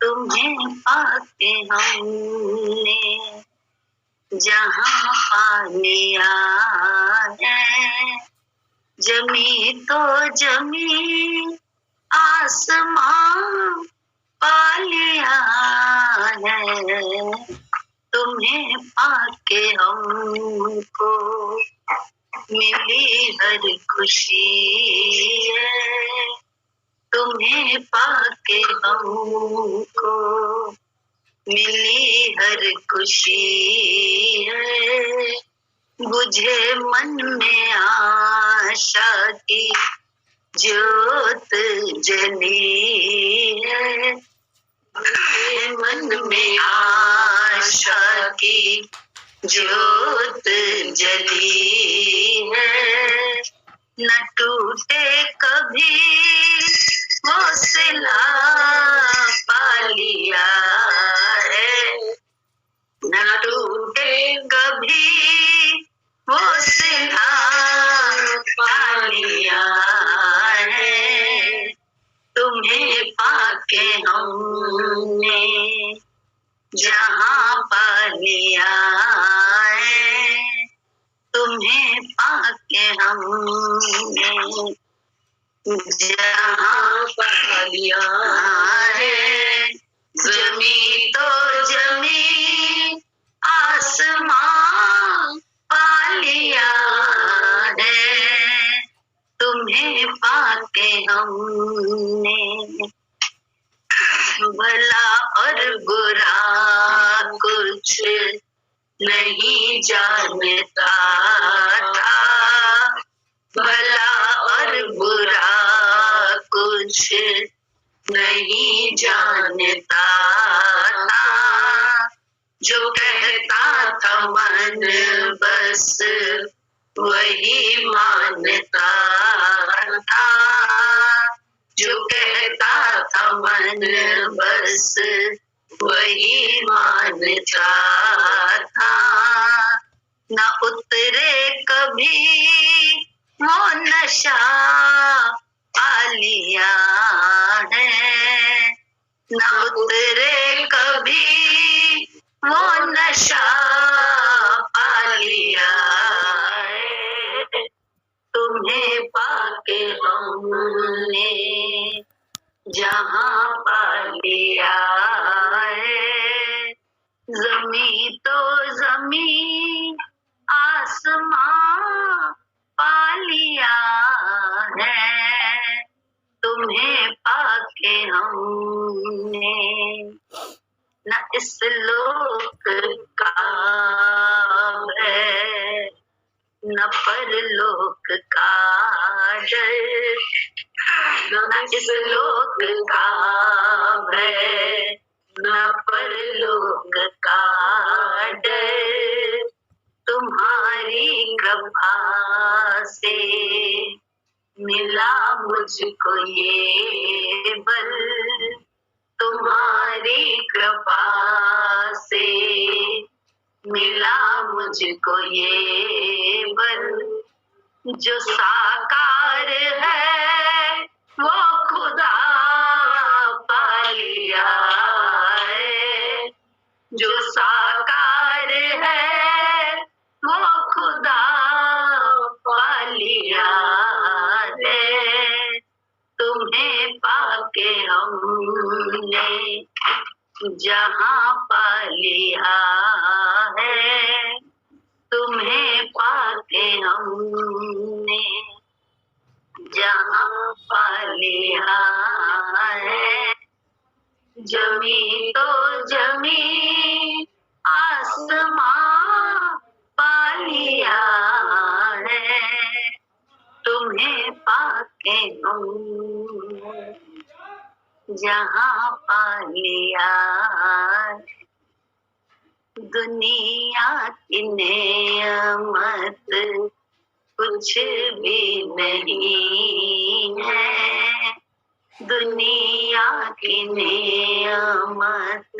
तुम्हें पाके हमने जहाँ पा लिया है, जमी तो जमी आसमां पा लिया है। तुम्हें पाके हमको मिली हर खुशी है, तुम्हें पाके हमको मिली हर खुशी है। बुझे मन में आशा की ज्योत जली है, बुझे मन में आशा की ज्योत जली है। न टूटे कभी वो सिला पा लिया है, न टूटे कभी वो सिला पा लिया है। तुम्हें पाके हमने जहाँ पा लिया है, तुम्हें पाके हमने जहाँ पा लिया है। जमी तो जमी आसमां पा लिया है, तुम्हें पाके हमने भला और बुरा कुछ नहीं जानता था, भला और बुरा कुछ नहीं जानता था। जो कहता था मन बस वही मानता था, जो कहता था मन बस वही मानता था। न उतरे कभी वो नशा पा लिया है, न उतरे कभी वो नशा पा लिया है। तुम्हें पाके हमने जहाँ पा लिया है, जमी तो जमी आसमां पा लिया है। तुम्हें पाके हमने न इस लोक का है, न परलोक का डर, न इस लोक का है, न परलोक का डर। तुम्हारी कृपा से मिला मुझको ये बल, तुम्हारी कृपा से मिला मुझको ये बल। जो साकार है वो खुदा पा लिया है, जो साकार है वो खुदा पा लिया है। तुम्हें पाके हमने जहाँ पा लिया है, तुम्हें पाके हमने जहाँ पा लिया है। जमी तो जमी आसमां पा लिया है, तुम्हें पाके हमने जहाँ पा लिया। दुनिया की नेमत कुछ भी नहीं है, दुनिया की नेमत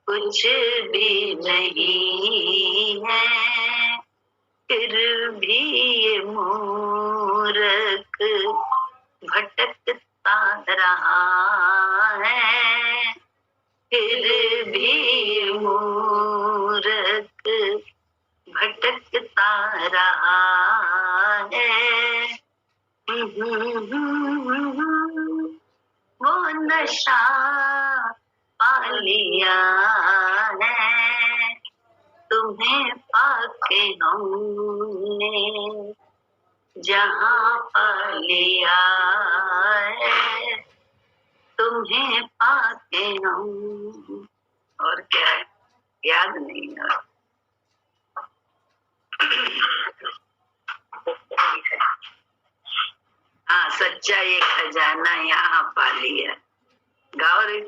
कुछ भी नहीं है। फिर भी ये मूर्ख भटकता रहा है, फिर भी मूरख भटकता रहा है। वो नशा पा लिया है, तुम्हें पाके हमने जहाँ पा लिया है, तुम्हें पाके हम। और क्या है? याद नहीं है। हाँ, सच्चा ये खजाना यहाँ पा लिया। गाओ रे,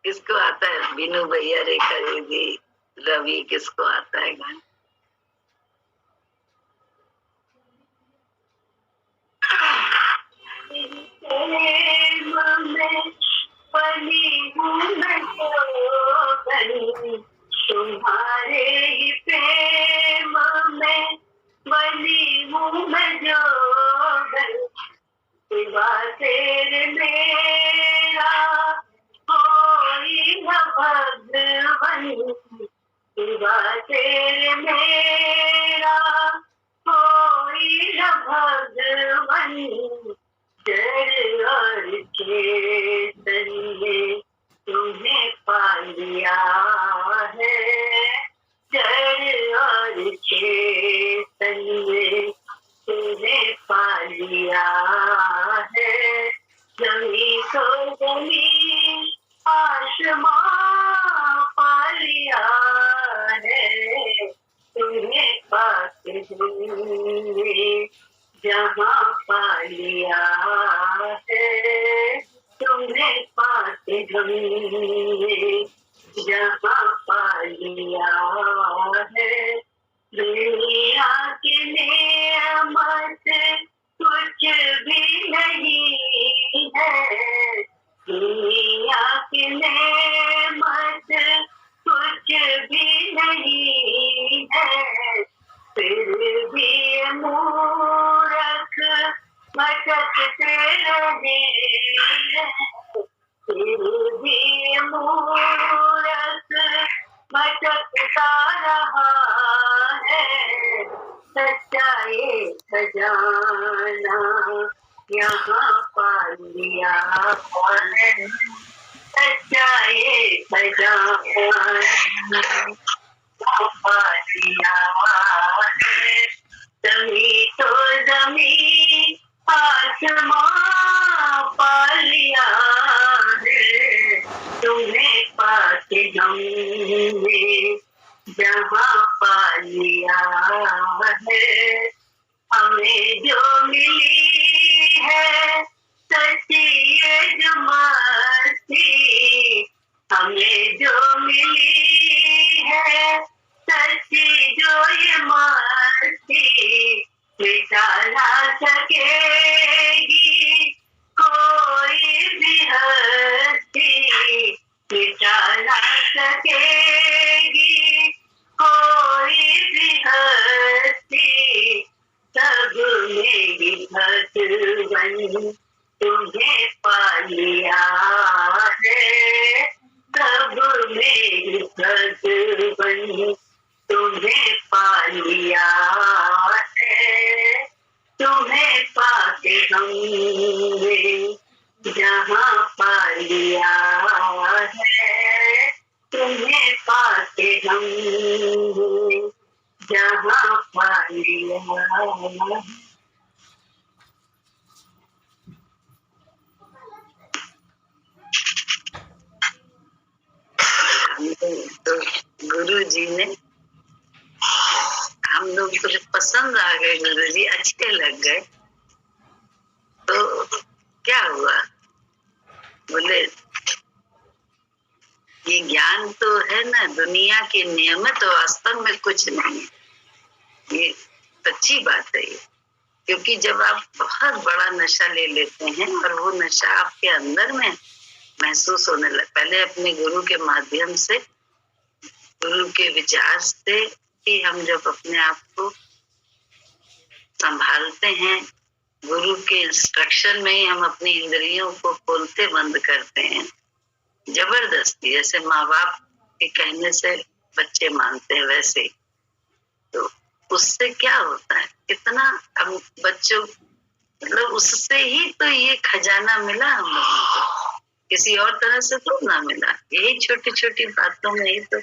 किसको आता है? बीनू भैया, रेखा दीदी, रवि, किसको आता है गाना? तुम्हारे ही प्रेम में बनी हूँ मैं जोगन, सिवा तेरे मेरा कोई न भगवन, सिवा तेरे मेरा कोई न भगवन। जड़ और चेतन में तुम्हें पा लिया है, जड़ और चेतन में तुम्हें पा लिया है। जमी तो जमी आसमां पा लिया है, तुम्हें पाके हमने जहाँ पा लिया है, तुम्हें पाके हमने जहाँ पा लिया है। दुनिया की नेमत कुछ भी नहीं है, दुनिया की नेमत कुछ भी नहीं है, फिर भी मूरख भटकते रहे हैं, फिर भी मूरख भटकता रहा है। सच्चा ये खजाना यहाँ पा लिया है, सच्चा ये खजाना पा लिया है। जमी तो जमी आसमां पा लिया है, तुम्हें पाके हमने जहाँ पा लिया है। हमें जो मिली है सच्ची ये जो मस्ती, हमें जो मिली है सच्ची जो ये मस्ती, मिटा ना सकेगी कोई भी हस्ती, मिटा ना सकेगी कोई भी हस्ती। सब मेरी भगवन तुम्हें पा लिया है, सब मेरी भगवन तुम्हें पा लिया है, तुम्हें पाके हमने जहाँ पा लिया है, तुम्हें पाके हमने जहाँ पा लिया। तो गुरु जी ने, हम लोग को पसंद आ गए, गुरु जी अच्छे लग गए। तो क्या हुआ? बोले ये ज्ञान तो है ना, दुनिया की नियमत वास्तव में कुछ नहीं है। ये सच्ची बात है ये, क्योंकि जब आप बहुत बड़ा नशा ले लेते हैं और वो नशा आपके अंदर में महसूस होने लगे, पहले अपने गुरु के माध्यम से, गुरु के विचार से ही हम जब अपने आप को संभालते हैं, गुरु के इंस्ट्रक्शन में ही हम अपनी इंद्रियों को खोलते बंद करते हैं, जबरदस्ती, जैसे माँ बाप के कहने से बच्चे मानते हैं वैसे। तो उससे क्या होता है, कितना हम बच्चों, मतलब उससे ही तो ये खजाना मिला हम लोगों को, किसी और तरह से तो ना मिला। यही छोटी छोटी बातों में ही तो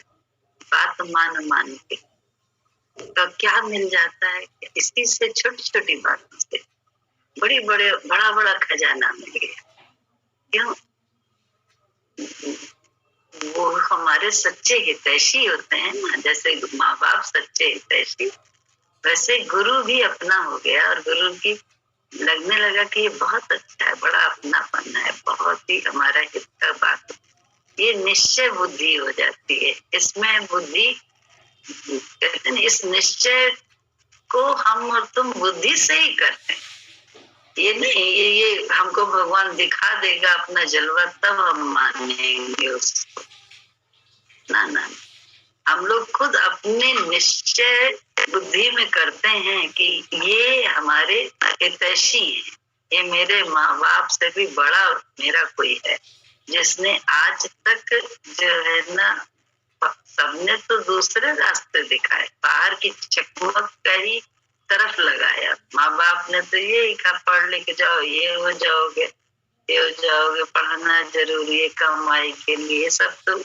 बात मान के तो क्या मिल जाता है, इसी से छोटी छोटी बातों से बड़ा बड़ा खजाना मिल गया। क्यों? वो हमारे सच्चे हितैषी होते हैं ना, जैसे माँ बाप सच्चे हितैषी, वैसे गुरु भी अपना हो गया। और गुरु की लगने लगा कि ये बहुत अच्छा है, बड़ा अपनापन है, बहुत ही हमारा हित का बात। ये निश्चय बुद्धि हो जाती है। इसमें बुद्धि कहते हैं, इस निश्चय को हम और तुम बुद्धि से ही करते हैं। ये नहीं ये हमको भगवान दिखा देगा अपना जलवा तब हम मानेंगे उसको, ना ना। हम लोग खुद अपने निश्चय बुद्धि में करते हैं कि ये हमारे हितैषी हैं, ये मेरे माँ बाप से भी बड़ा मेरा कोई है, जिसने आज तक जो है ना, सबने तो दूसरे रास्ते दिखाए, बाहर की चकमक का ही तरफ लगाया। माँ बाप ने तो ये कहा पढ़ लिख जाओ, ये हो जाओगे, पढ़ना जरूरी है कमाई के लिए। सब तो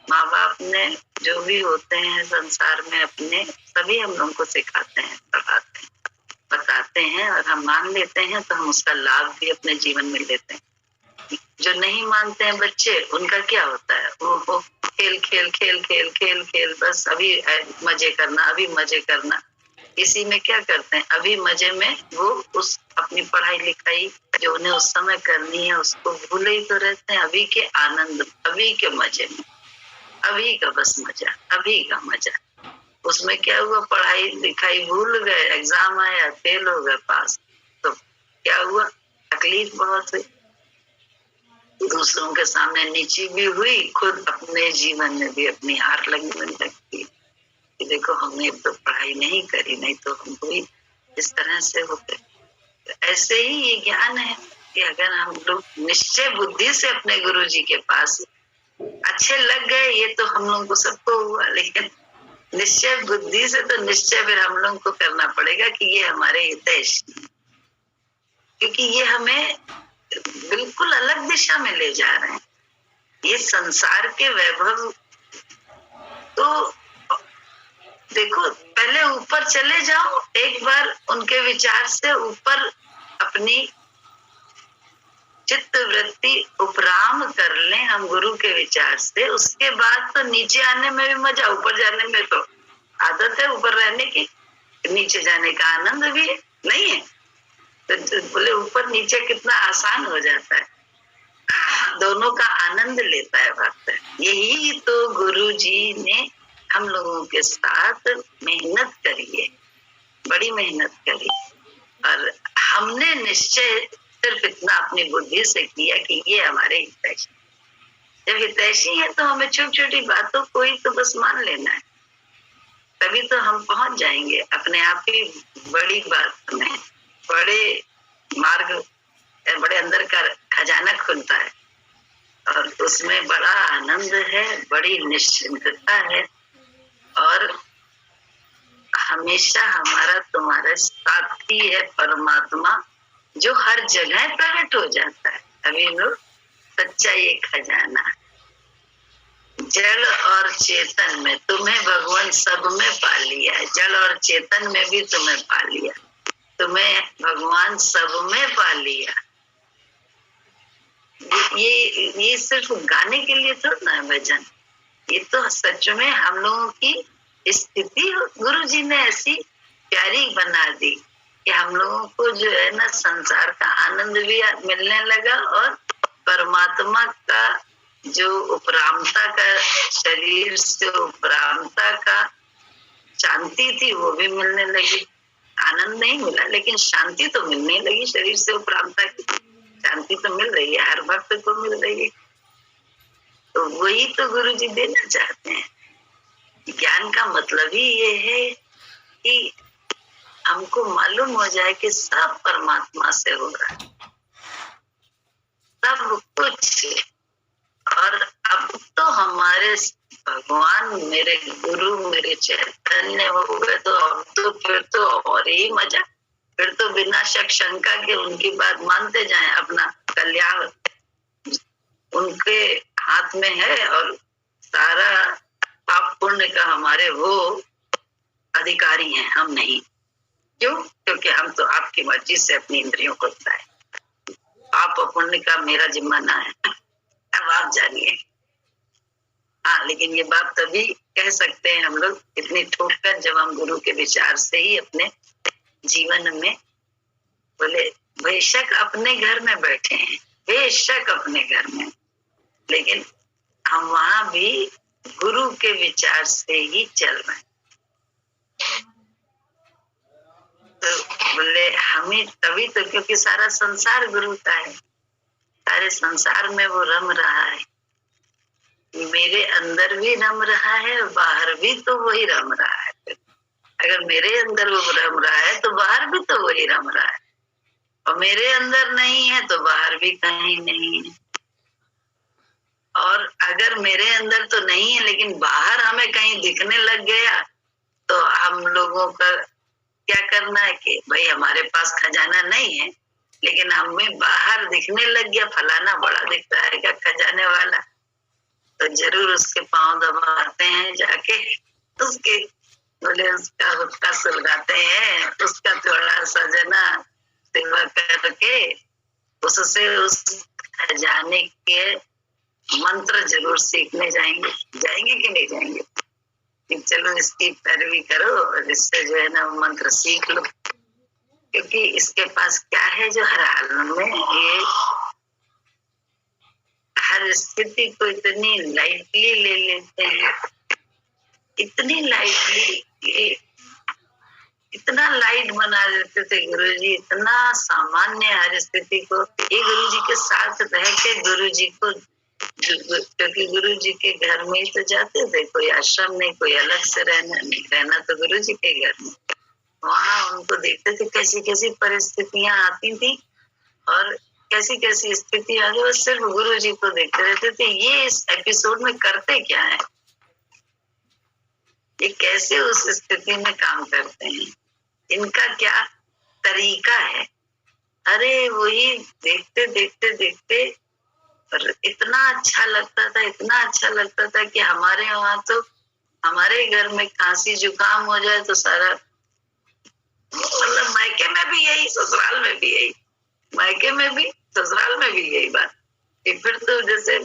माँ बाप ने जो भी होते हैं संसार में अपने, सभी हम लोगों को सिखाते हैं, पढ़ाते हैं, बताते हैं, और हम मान लेते हैं तो हम उसका लाभ भी अपने जीवन में लेते हैं। जो नहीं मानते हैं बच्चे, उनका क्या होता है, वो खेल खेल खेल खेल खेल खेल, बस अभी मजे करना, अभी मजे करना। इसी में क्या करते हैं, अभी मजे में वो उस अपनी पढ़ाई लिखाई जो उन्हें उस समय करनी है उसको भूले ही तो रहते हैं। अभी के आनंद, अभी के मजे में, अभी का बस मजा, अभी का मजा। उसमें क्या हुआ, पढ़ाई लिखाई भूल गए, एग्जाम आया, फेल हो गए, पास, तो क्या हुआ, तकलीफ बहुत हुई, दूसरों के सामने नीची भी हुई, खुद अपने जीवन में भी अपनी हार लगने लगती कि देखो हमने तो पढ़ाई नहीं करी, नहीं तो हम कोई इस तरह से होते। ऐसे ही ये ज्ञान है कि अगर हम लोग निश्चय बुद्धि से अपने गुरु जी के पास अच्छे लग गए, ये तो हम लोगों को सबको हुआ, लेकिन निश्चय बुद्धि से तो निश्चय फिर हम लोगों को करना पड़ेगा कि ये हमारे हितैषी, क्योंकि ये हमें बिल्कुल अलग दिशा में ले जा रहे हैं। ये संसार के वैभव तो देखो, पहले ऊपर चले जाओ एक बार, उनके विचार से ऊपर अपनी चित्त वृत्ति उपराम कर लें हम गुरु के विचार से, उसके बाद तो नीचे आने में भी मजा, ऊपर जाने में तो आदत है ऊपर रहने की, नीचे जाने का आनंद भी है, नहीं है? तो बोले ऊपर नीचे कितना आसान हो जाता है, दोनों का आनंद लेता है भक्त। यही तो गुरु जी ने हम लोगों के साथ मेहनत करी है, बड़ी मेहनत करी, और हमने निश्चय सिर्फ इतना अपनी बुद्धि से किया कि ये हमारे हितैषी। जब हितैषी है तो हमें छोटी छोटी बातों को ही तो बस मान लेना है, तभी तो हम पहुंच जाएंगे अपने आप ही बड़ी बात में, बड़े मार्ग, बड़े अंदर का खजाना खुलता है, और उसमें बड़ा आनंद है, बड़ी निश्चिंतता है, और हमेशा हमारा तुम्हारा साथी है परमात्मा, जो हर जगह प्रकट हो जाता है। अभी लोग सच्चा ये खजाना, जड़ और चेतन में तुम्हें भगवान सब में पा लिया है, जड़ और चेतन में भी तुम्हें पा लिया, तुम्हें भगवान सब में पा लिया। ये सिर्फ गाने के लिए थोड़ा ना है भजन, ये तो सच में हम लोगों की स्थिति गुरु जी ने ऐसी प्यारी बना दी कि हम लोगों को जो है ना संसार का आनंद भी मिलने लगा, और परमात्मा का जो उपरामता का, शरीर से उपरामता का शांति थी वो भी मिलने लगी। आनंद नहीं मिला लेकिन शांति तो मिलने लगी, शरीर से उपरामता की शांति तो मिल रही है, हर भक्त को मिल रही है। तो वही तो गुरु जी देना चाहते हैं। ज्ञान का मतलब ही ये है कि हमको मालूम हो जाए कि सब परमात्मा से हो रहा है, सब कुछ, और भगवान मेरे गुरु मेरे चैतन्य हो गए तो अब तो फिर तो और ही मजा, फिर तो बिना शक शंका के उनकी बात मानते जाएं, अपना कल्याण उनके हाथ में है और सारा पाप पुण्य का हमारे वो अधिकारी हैं, हम नहीं। क्यों? क्योंकि हम तो आपकी मर्जी से अपनी इंद्रियों को बताए, पाप और पुण्य का मेरा जिम्मा ना है। अब आप जानिए। हाँ, लेकिन ये बात तभी कह सकते हैं हम लोग इतनी ठोक कर, जब हम गुरु के विचार से ही अपने जीवन में बोले, बेशक अपने घर में बैठे हैं, बेशक अपने घर में, लेकिन हम वहां भी गुरु के विचार से ही चल रहे हैं। तो बोले हमें तभी तो, क्योंकि सारा संसार गुरु का है, सारे संसार में वो रम रहा है, मेरे अंदर भी रम रहा है और बाहर भी तो वही रम रहा है। अगर मेरे अंदर वो रम रहा है तो बाहर भी तो वही रम रहा है, और मेरे अंदर नहीं है तो बाहर भी कहीं नहीं है। और अगर मेरे अंदर तो नहीं है लेकिन बाहर हमें कहीं दिखने लग गया तो हम लोगों का क्या करना है कि भाई हमारे पास खजाना नहीं है, लेकिन हमें बाहर दिखने लग गया फलाना बड़ा दिखता है क्या खजाने वाला, तो जरूर उसके पांव दबाते हैं जाके, उसके बोले उसका हुक्का सुलगाते हैं, उसका थोड़ा सा जना सेवा करके उससे उस खजाने के मंत्र जरूर सीखने जाएंगे। जाएंगे कि नहीं जाएंगे? कि चलो इसकी पैरवी करो और इससे जो है ना मंत्र सीख लो, क्योंकि इसके पास क्या है जो हर हाल में ये हर स्थिति को इतनी लाइटली ले लेते हैं, इतनी लाइटली, इतना लाइट बना देते थे गुरुजी, इतना सामान्य हर स्थिति को। ये गुरुजी के साथ रह के गुरुजी को, क्योंकि गुरु जी के घर में ही तो जाते थे, कोई आश्रम नहीं, कोई अलग से रहना तो गुरु जी के घर में। वहां उनको देखते थे कैसी कैसी परिस्थितियां आती थी और कैसी कैसी स्थिति आ गई, बस सिर्फ गुरु जी को देखते रहते थे, ये इस एपिसोड में करते क्या है, ये कैसे उस स्थिति में काम करते हैं, इनका क्या तरीका है। अरे वही देखते देखते देखते पर इतना अच्छा लगता था, इतना अच्छा लगता था कि हमारे वहां तो, हमारे घर में खांसी जुकाम हो जाए तो सारा, मतलब मायके में भी यही, ससुराल में भी यही, मायके में भी ससुराल में भी यही बात कि फिर तो जैसे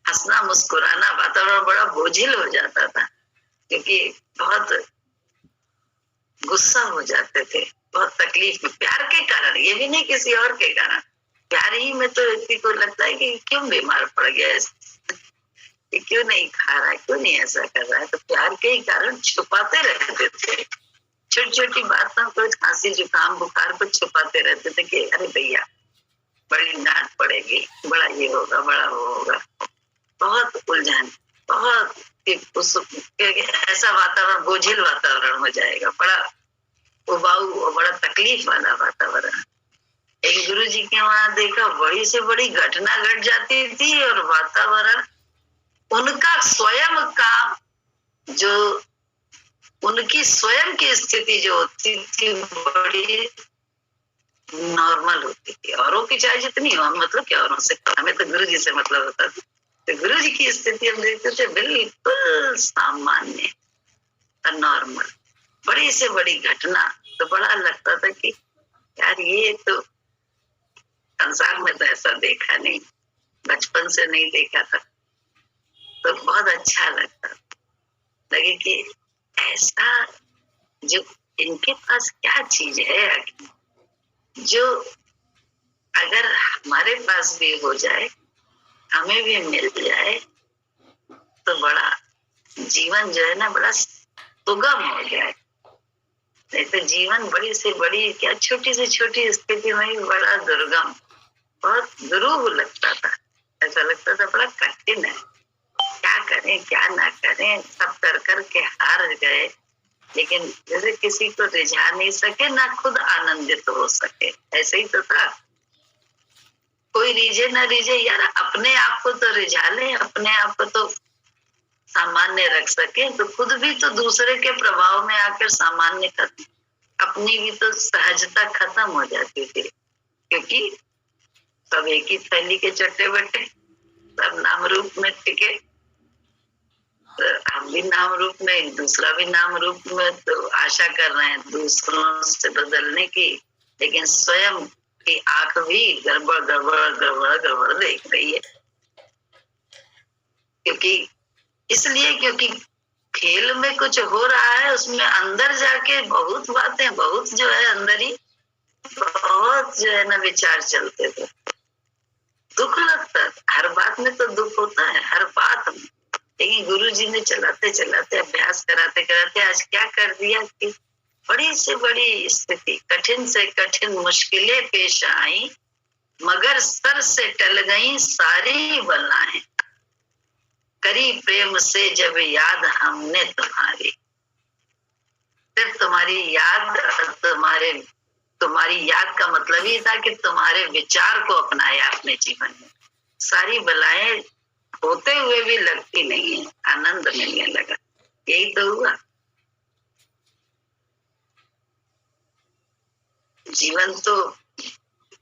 हंसना मुस्कुराना, वातावरण बड़ा बोझिल हो जाता था, क्योंकि बहुत गुस्सा हो जाते थे, बहुत तकलीफ में, प्यार के कारण, ये भी नहीं किसी और के कारण, प्यार ही में तो व्यक्ति को लगता है कि क्यों बीमार पड़ गया, कि क्यों नहीं खा रहा है, क्यों नहीं ऐसा कर रहा है, तो प्यार के ही कारण छुपाते रहते थे, छोटी छोटी बातों को, खांसी जुकाम बुखार को छुपाते रहते थे कि अरे भैया बड़ी डांट पड़ेगी, बड़ा ये होगा, बड़ा वो होगा, बहुत उलझन, बहुत उस ऐसा वातावरण, बोझिल वातावरण हो जाएगा, बड़ा उबाऊ और बड़ा तकलीफ वाला वातावरण। एक गुरु जी के वहां देखा, बड़ी से बड़ी घटना घट जाती थी और वातावरण उनका स्वयं का, जो उनकी स्वयं की स्थिति जो होती थी बड़ी नॉर्मल होती थी, औरों की चाहे जितनी हो, मतलब क्या औरों से, हमें तो गुरु जी से मतलब होता था, तो गुरु जी की स्थिति हम देखते थे बिल्कुल सामान्य और नॉर्मल, बड़ी से बड़ी घटना तो बड़ा लगता था कि यार ये तो संसार में तो ऐसा देखा नहीं, बचपन से नहीं देखा था, तो बहुत अच्छा लगता, लगे कि ऐसा जो इनके पास क्या चीज है जो अगर हमारे पास भी हो जाए, हमें भी मिल जाए, तो बड़ा जीवन जो है ना बड़ा सुगम हो जाए। नहीं तो जीवन बड़ी से बड़ी क्या, छोटी से छोटी स्थिति में ही बड़ा दुर्गम, बहुत दुरूह लगता था, ऐसा लगता था बड़ा कठिन है, क्या करें क्या ना करें, सब कर कर के हार गए, लेकिन जैसे किसी को रिझा नहीं सके, ना खुद आनंदित हो सके, ऐसे ही तो था। कोई रिझे न रिझे यार, अपने आप को तो रिझा ले, अपने आप को तो सामान्य रख सके तो खुद भी तो दूसरे के प्रभाव में आकर सामान्य कर, अपनी भी तो सहजता खत्म हो जाती है, क्योंकि सब एक ही थैली के चट्टे बट्टे, सब नाम रूप में टिके। तो हम भी नाम रूप में, दूसरा भी नाम रूप में, तो आशा कर रहे हैं दूसरों से बदलने की, लेकिन स्वयं की आंख भी गड़बड़ गड़बड़ गड़बड़ गड़बड़ देख रही है। क्योंकि इसलिए क्योंकि खेल में कुछ हो रहा है, उसमें अंदर जाके बहुत बातें, बहुत जो है अंदर ही बहुत जो है ना विचार चलते थे, दुख लगता है। हर बात में तो दुख होता है, हर बात में, लेकिन गुरु जी ने चलाते चलाते, अभ्यास कराते कराते आज क्या कर दिया कि बड़ी से बड़ी स्थिति, कठिन से कठिन मुश्किलें पेश आई, मगर सर से टल गई सारी बलाएं, करी प्रेम से जब याद हमने तुम्हारी। सिर्फ तुम्हारी याद, तुम्हारी याद का मतलब ही था कि तुम्हारे विचार को अपनाया अपने जीवन में। सारी बलाएं होते हुए भी लगती नहीं है, आनंद मिलने लगा। यही तो हुआ। जीवन तो,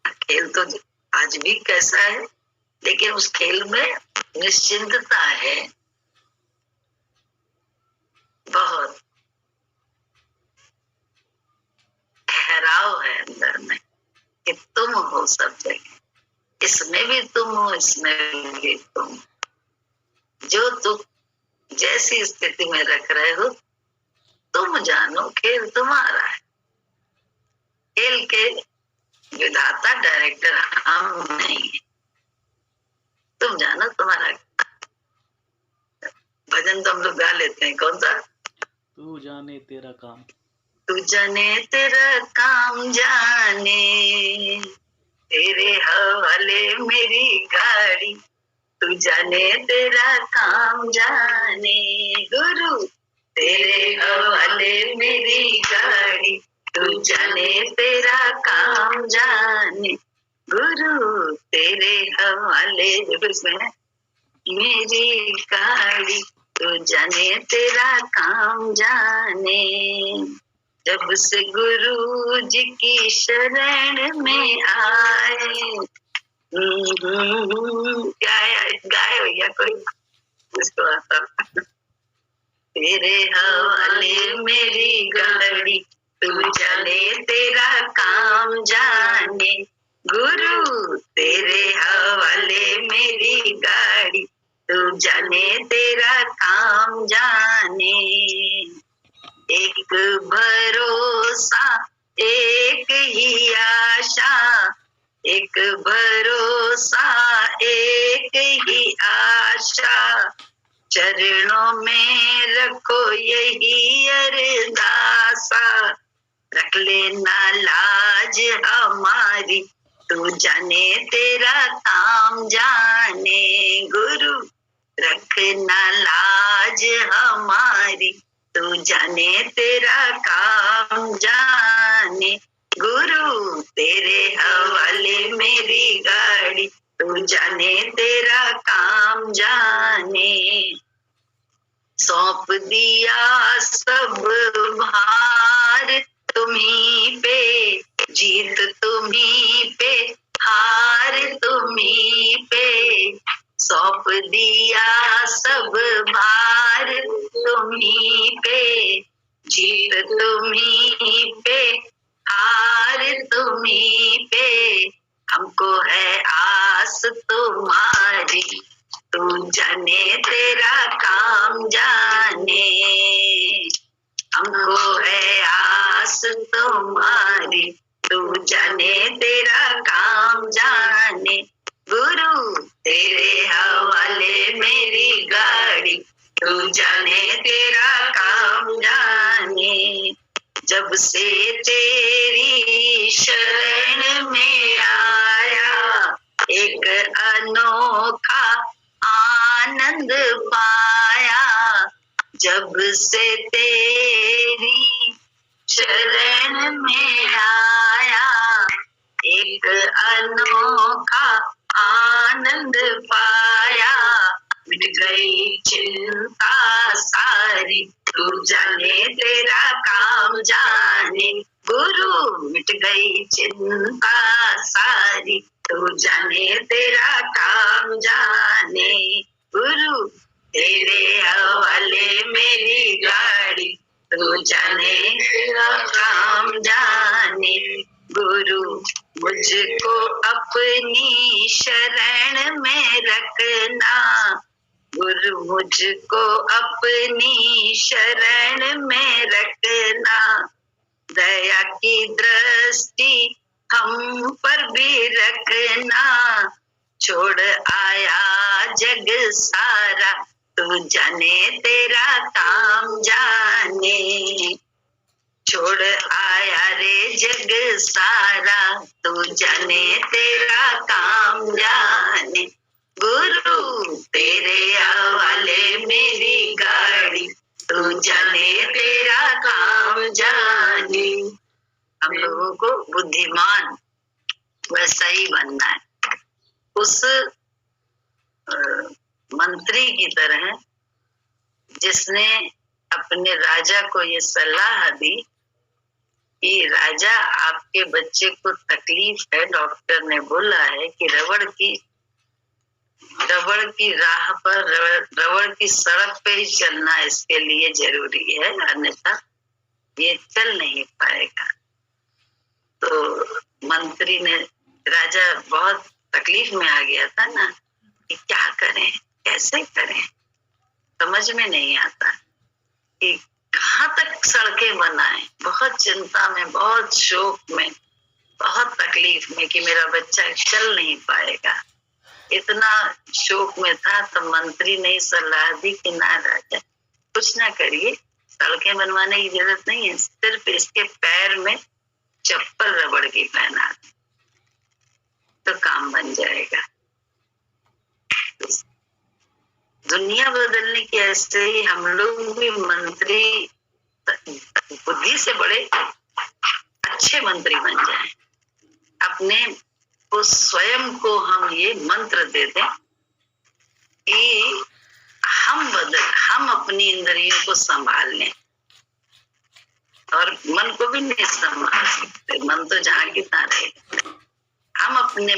खेल तो आज भी कैसा है, लेकिन उस खेल में निश्चिंतता है, बहुत ठहराव है अंदर में कि तुम हो सब जगह, इसमें भी तुम हो, इसमें भी तुम, जो तुम जैसी स्थिति में रख रहे हो तुम जानो, खेल तुम्हारा है। खेल के विधाता डायरेक्टर हम नहीं है, तुम जानो तुम्हारा। भजन तो हम लोग गा लेते हैं, कौन सा? तू जाने तेरा काम, तू जाने तेरा काम, जाने तेरे हवाले मेरी गाड़ी, तू जाने तेरा काम, जाने गुरु तेरे हवाले मेरी गाड़ी, तू जाने तेरा काम, जाने गुरु तेरे हवाले मेरी गाड़ी, तू जाने तेरा काम, जाने। जब से गुरु जी की शरण में आए, गाय भैया कोई उसको आता, तेरे हवाले मेरी गाड़ी, तू जाने तेरा काम, जाने गुरु तेरे हवाले मेरी गाड़ी, तू जाने तेरा काम, जाने। एक भरोसा एक ही आशा, एक भरोसा एक ही आशा, चरणों में रखो यही अरदासा, रख लेना लाज हमारी, तू जाने तेरा काम, जाने गुरु रखना लाज हमारी, तू जाने तेरा काम, जाने गुरु तेरे हवाले मेरी गाड़ी, तू जाने तेरा काम, जाने। सौंप दिया सब भार तुम्ही पे, जीत तुम्ही पे, हार तुम्ही पे, सौंप दिया सब भार तुम्ही पे, जीत तुम्ही पे, हार तुम्ही पे, हमको है आस तुम्हारी, तू जाने तेरा काम, जाने हमको है आस तुम्हारी, तू जाने तेरा काम, जाने गुरु तेरे हवाले मेरी गाड़ी, तू जाने तेरा काम, जाने। जब से तेरी शरण में आया, एक अनोखा आनंद पाया, जब से तेरी शरण में आया, एक अनोखा आनंद पाया, मिट गई चिंता सारी, तू जाने तेरा काम जाने गुरु, मिट गई चिंता सारी, तू जाने तेरा काम जाने गुरु, तेरे हवाले मेरी गाड़ी, तू जाने तेरा काम जाने गुरु, मुझको अपनी शरण में रखना गुरु, मुझको अपनी शरण में रखना, दया की दृष्टि हम पर भी रखना, छोड़ आया जग सारा, तू जाने तेरा काम जाने, छोड़ आया रे जग सारा, तू जाने तेरा काम जाने गुरु, तेरे हवाले मेरी गाड़ी, तू जाने तेरा काम जाने। हम लोगों को बुद्धिमान वैसा ही बनना है, उस मंत्री की तरह जिसने अपने राजा को ये सलाह दी कि राजा आपके बच्चे को तकलीफ है, डॉक्टर ने बोला है कि रबड़ की राह पर, रबड़ की सड़क पे ही चलना इसके लिए जरूरी है, अन्यथा ये चल नहीं पाएगा। तो मंत्री ने, राजा बहुत तकलीफ में आ गया था ना कि क्या करें कैसे करें, समझ में नहीं आता कि कहाँ तक सड़कें बनाएं। बहुत चिंता में, बहुत शोक में, बहुत तकलीफ में कि मेरा बच्चा चल नहीं पाएगा, इतना शोक में था। तो मंत्री ने सलाह दी कि ना राजा, कुछ ना करिए, सड़कें बनवाने की जरूरत नहीं है, सिर्फ इसके पैर में चप्पल रबड़ की पहना दे तो काम बन जाएगा। दुनिया बदलने की ऐसे ही हम लोग भी मंत्री बुद्धि से बड़े अच्छे मंत्री बन जाएं, अपने को स्वयं को हम ये मंत्र दे दें कि हम अपनी इंद्रियों को संभाल लें, और मन को भी नहीं संभाल सकते, मन तो जहाँ की तहाँ रहेगा। हम अपने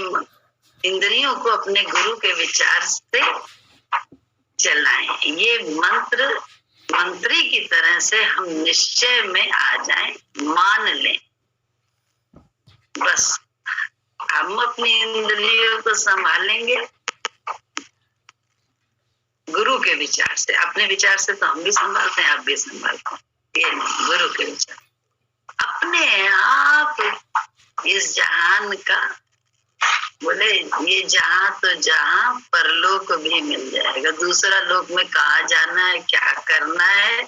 इंद्रियों को अपने गुरु के विचार से चलाएं, ये मंत्री की तरह से हम निश्चय में आ जाएं, मान लें। बस हम अपनी इंद्रियों को संभालेंगे गुरु के विचार से, अपने विचार से तो हम भी संभालते हैं, आप भी संभालते हैं, ये नहीं, गुरु के विचार। अपने आप इस जहान का, बोले ये जहां तो जहां परलोक भी मिल जाएगा, दूसरा लोक में कहाँ जाना है, क्या करना है,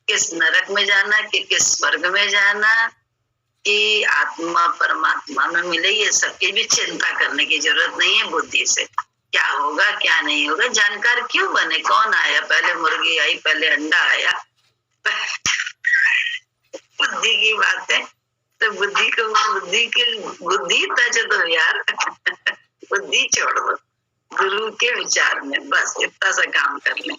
किस नरक में जाना कि किस स्वर्ग में जाना, कि आत्मा परमात्मा में मिले, ये सबकी भी चिंता करने की जरूरत नहीं है। बुद्धि से क्या होगा क्या नहीं होगा जानकार क्यों बने, कौन आया पहले, मुर्गी आई पहले अंडा आया, बुद्धि की बात है। तो बुद्धि तज दो यार, बुद्धि छोड़ दो, गुरु के विचार में बस इतना सा काम कर लें,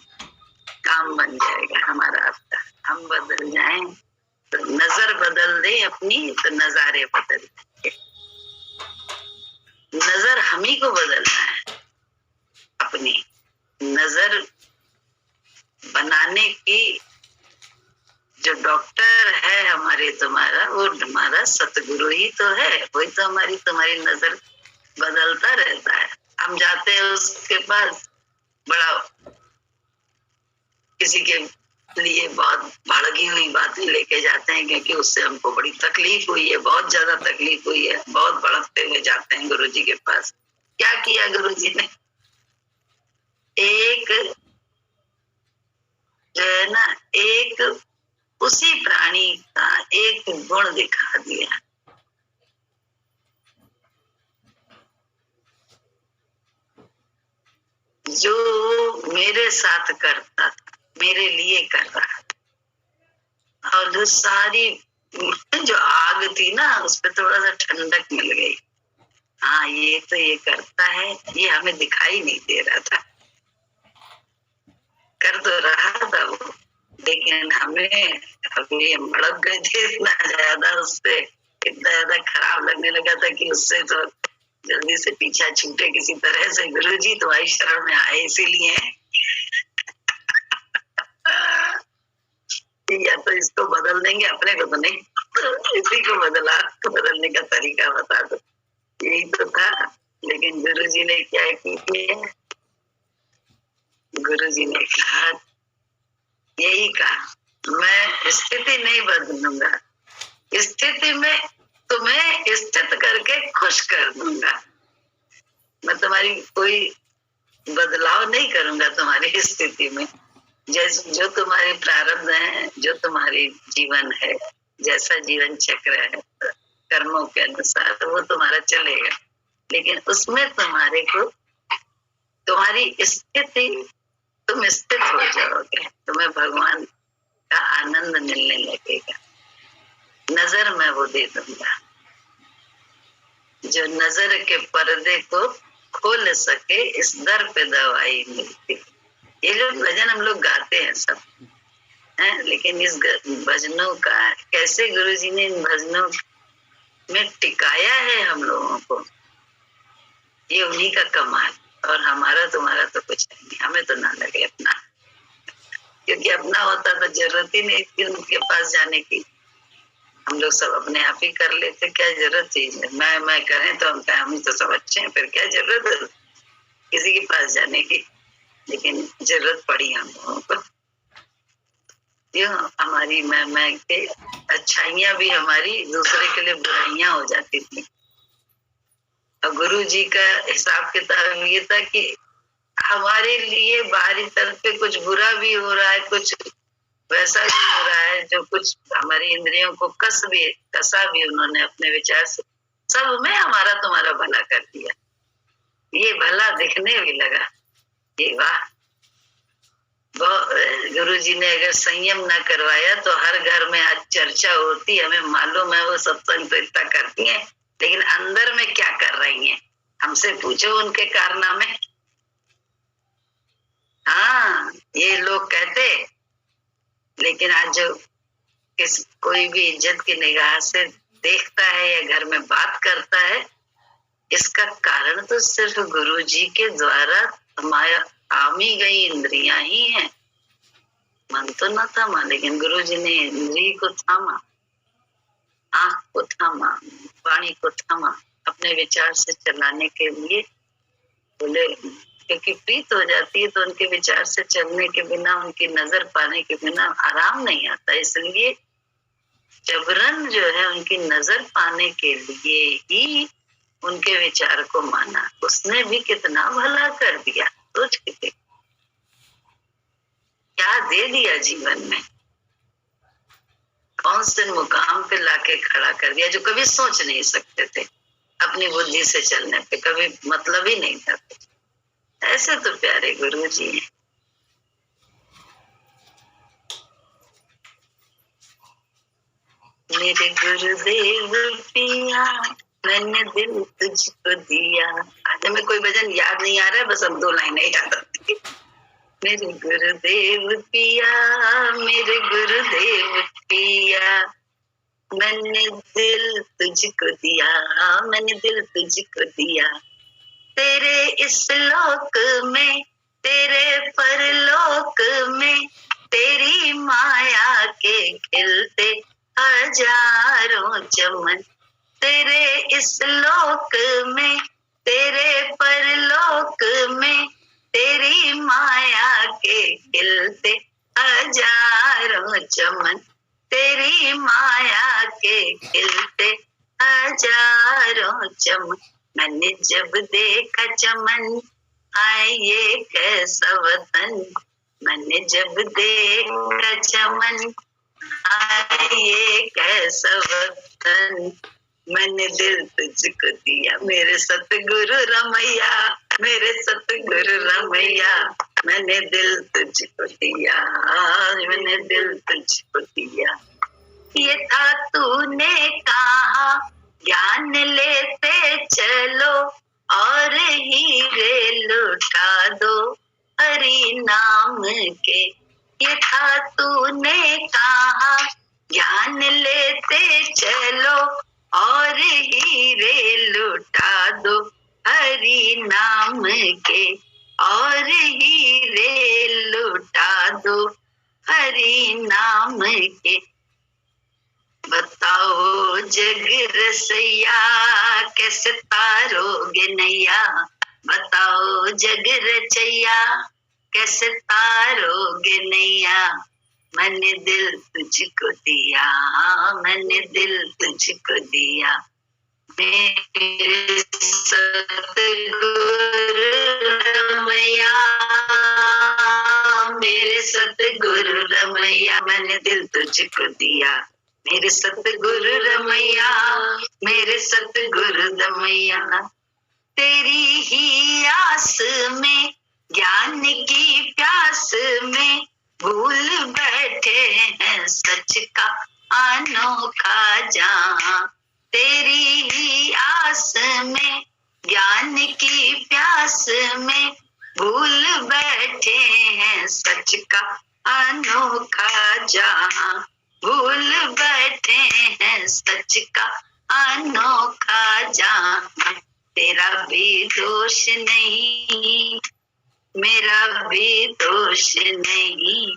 काम बन जाएगा हमारा। आपका हम बदल जाएं तो नजर बदल दे अपनी, तो नजारे बदल जाएंगे। नजर हम ही को बदलना है, अपनी नजर बनाने की जो डॉक्टर है हमारे तुम्हारा, वो हमारा सतगुरु ही तो है, वही तो हमारी तुम्हारी नजर बदलता रहता है। हम जाते हैं उसके पास, बड़ा किसी के लिए बहुत भड़की हुई बातें लेके जाते हैं, क्योंकि उससे हमको बड़ी तकलीफ हुई है, बहुत ज्यादा तकलीफ हुई है, बहुत भड़कते हुए जाते हैं गुरुजी के पास। क्या किया गुरुजी ने, एक जो है ना, एक उसी प्राणी का एक गुण दिखा दिया, जो मेरे साथ करता था, मेरे लिए कर रहा था, और जो सारी जो आग थी ना, उस पर थोड़ा सा ठंडक मिल गई, हाँ ये तो ये करता है, ये हमें दिखाई नहीं दे रहा था, कर तो रहा था वो, लेकिन हमें अभी हम भड़क गए थे इतना ज्यादा उससे, इतना ज्यादा खराब लगने लगा था कि उससे तो जल्दी से पीछा छूटे किसी तरह से। गुरुजी तुम्हारी शरण में आए इसीलिए या तो इसको बदल देंगे, अपने को तो नहीं, तो इसी को बदला, बदलने का तरीका बता दो, यही तो था। लेकिन गुरुजी ने क्या किया, गुरुजी ने कहा, यही कहा, मैं स्थिति नहीं बदलूंगा, स्थिति में तुम्हें स्थित करके खुश कर दूंगा, मैं तुम्हारी कोई बदलाव नहीं करूंगा तुम्हारी स्थिति में, जैसे जो तुम्हारे प्रारब्ध है, जो तुम्हारी जीवन है, जैसा जीवन चक्र है कर्मों के अनुसार वो तुम्हारा चलेगा, लेकिन उसमें तुम्हारे को तुम्हारी स्थिति, तुम स्थित हो जाओगे, तुम्हें भगवान का आनंद मिलने लगेगा, नजर मैं वो दे दूंगा जो नजर के पर्दे को खोल सके, इस दर पे दवाई मिलती। ये जो भजन हम लोग गाते हैं सब हैं, लेकिन इस भजनों का कैसे गुरुजी ने इन भजनों में टिकाया है हम लोगों को, ये उन्हीं का कमाल, और हमारा तुम्हारा तो कुछ नहीं, हमें तो ना लगे अपना, क्योंकि अपना होता तो जरूरत ही नहीं थी उनके पास जाने की, हम लोग सब अपने आप ही कर लेते, क्या जरूरत चीज है, मैं करें तो हम तो सब अच्छे हैं, फिर क्या जरूरत है किसी के पास जाने की, लेकिन जरूरत पड़ी हम लोगों को, क्यों हमारी मैं के अच्छाइयां भी हमारी दूसरे के लिए बुराइयां हो जाती थी। और गुरु जी का हिसाब किताब ये था कि हमारे लिए बाहरी तरफ पे कुछ बुरा भी हो रहा है, कुछ वैसा भी हो रहा है जो कुछ हमारी इंद्रियों को कसा भी उन्होंने अपने विचार से, सब में हमारा तुम्हारा भला कर दिया, ये भला दिखने भी लगा, ये वाह। गुरु जी ने अगर संयम ना करवाया तो हर घर में आज चर्चा होती, हमें मालूम है वो सत्संग तो इतना करती हैं, लेकिन अंदर में क्या कर रही हैं हमसे पूछो उनके कारनामे। हाँ ये लोग कहते, लेकिन आज जो कोई भी इज्जत की निगाह से देखता है या घर में बात करता है, इसका कारण तो सिर्फ गुरु जी के द्वारा हमारा आमी गई इंद्रियां ही हैं, मन तो न थामा, लेकिन गुरु जी ने इंद्री को थामा, आंख को थामा, वाणी को थामा, अपने विचार से चलाने के लिए बोले, क्योंकि प्रीत हो जाती है तो उनके विचार से चलने के बिना, उनकी नजर पाने के बिना आराम नहीं आता, इसलिए जबरन जो है उनकी नजर पाने के लिए ही उनके विचार को माना, उसने भी कितना भला कर दिया, सोच के देख क्या दे दिया जीवन में, कौन से मुकाम पे लाके खड़ा कर दिया जो कभी सोच नहीं सकते थे, अपनी बुद्धि से चलने पे कभी मतलब ही नहीं था। ऐसे तो प्यारे गुरु जी हैं। मेरे गुरुदेव पिया मैंने दिल तुझको दिया, आज हमें कोई भजन याद नहीं आ रहा है, बस हम 2 लाइनें याद आती। मेरे गुरुदेव पिया, मेरे गुरुदेव पिया, मैंने दिल तुझको दिया, मैंने दिल तुझको दिया, तेरे इस लोक में, तेरे परलोक में, तेरी माया के खिलते हजारों चमन, तेरे इस लोक में, तेरे परलोक में, तेरी माया के खिलते हजारों चमन, तेरी माया के खिलते हजारों चमन, मैंने जब देखा चमन आए ये कैसा वतन, मैंने जब देखा चमन आए ये कैसा वतन, मैंने दिल तुझको दिया, मेरे सतगुरु रमैया, मेरे सतगुरु रमैया, मैंने दिल तुझको दिया, मैंने दिल तुझको दिया, ये था तूने कहा, ज्ञान लेते चलो और हीरे लुटा दो हरि नाम के। ये था तूने कहा ज्ञान लेते चलो और हीरे लुटा दो हरि नाम के, और हीरे लुटा दो हरि नाम के। बताओ जग रसैया कैसे तारोगे नैया, बताओ जग रचैया कैसे तारोगे नैया। मैंने दिल तुझको दिया, मैंने दिल तुझको दिया, मेरे सतगुरु रमैया, मेरे सतगुरु रमैया। मैंने दिल तुझको दिया, मेरे सतगुरु रमैया, मेरे सतगुरु रमैया। तेरी ही आस में ज्ञान की प्यास में भूल बैठे हैं सच का अनोखा जहां। तेरी ही आस में ज्ञान की प्यास में भूल बैठे हैं सच का अनोखा जहां, भूल बैठे हैं सच का अनोखा जहां। तेरा भी दोष नहीं, मेरा भी दोष नहीं,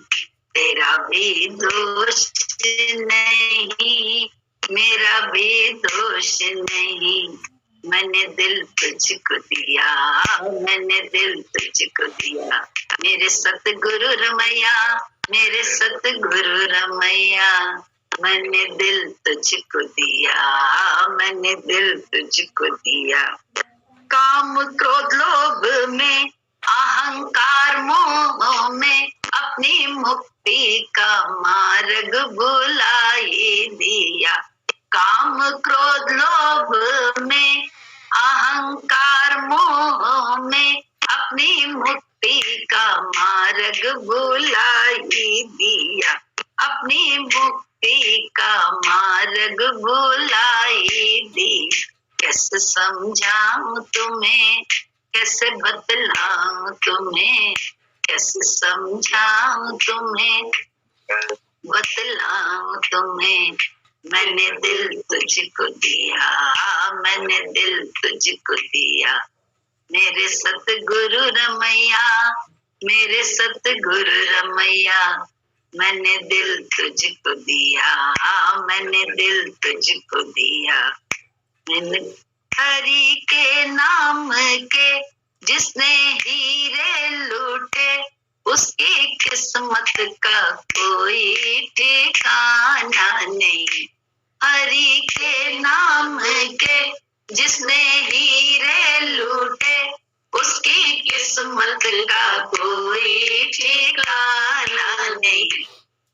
तेरा भी दोष नहीं, मेरा भी दोष नहीं। मैंने दिल तुझको दिया, मैंने दिल तुझको दिया, मेरे सतगुरु रमैया, मेरे सतगुरु रमैया। मैंने दिल तुझको दिया, मैंने दिल तुझको दिया। काम क्रोध लोभ में अहंकार मोह में अपनी मुक्ति का मार्ग भुलाई दिया। काम क्रोध लोभ में अहंकार मोह में अपनी मुक्ति का मार्ग भुलाई दिया, अपनी मुक्ति का मार्ग भुलाई दी। कैसे समझाऊं तुम्हें, कैसे बतलाऊं तुम्हें, कैसे समझाऊं तुम्हें, बतलाऊं तुम्हें। मैंने दिल तुझको दिया, मैंने दिल तुझको दिया, मेरे सतगुरु रमैया, मेरे सतगुरु रमैया। मैंने दिल तुझको दिया, मैंने दिल तुझको दिया। मैंने हरि के नाम के जिसने हीरे लूटे, उसकी किस्मत का कोई ठिकाना नहीं। हरि के नाम के जिसने हीरे लूटे, उसकी किस्मत का कोई ठिकाना नहीं,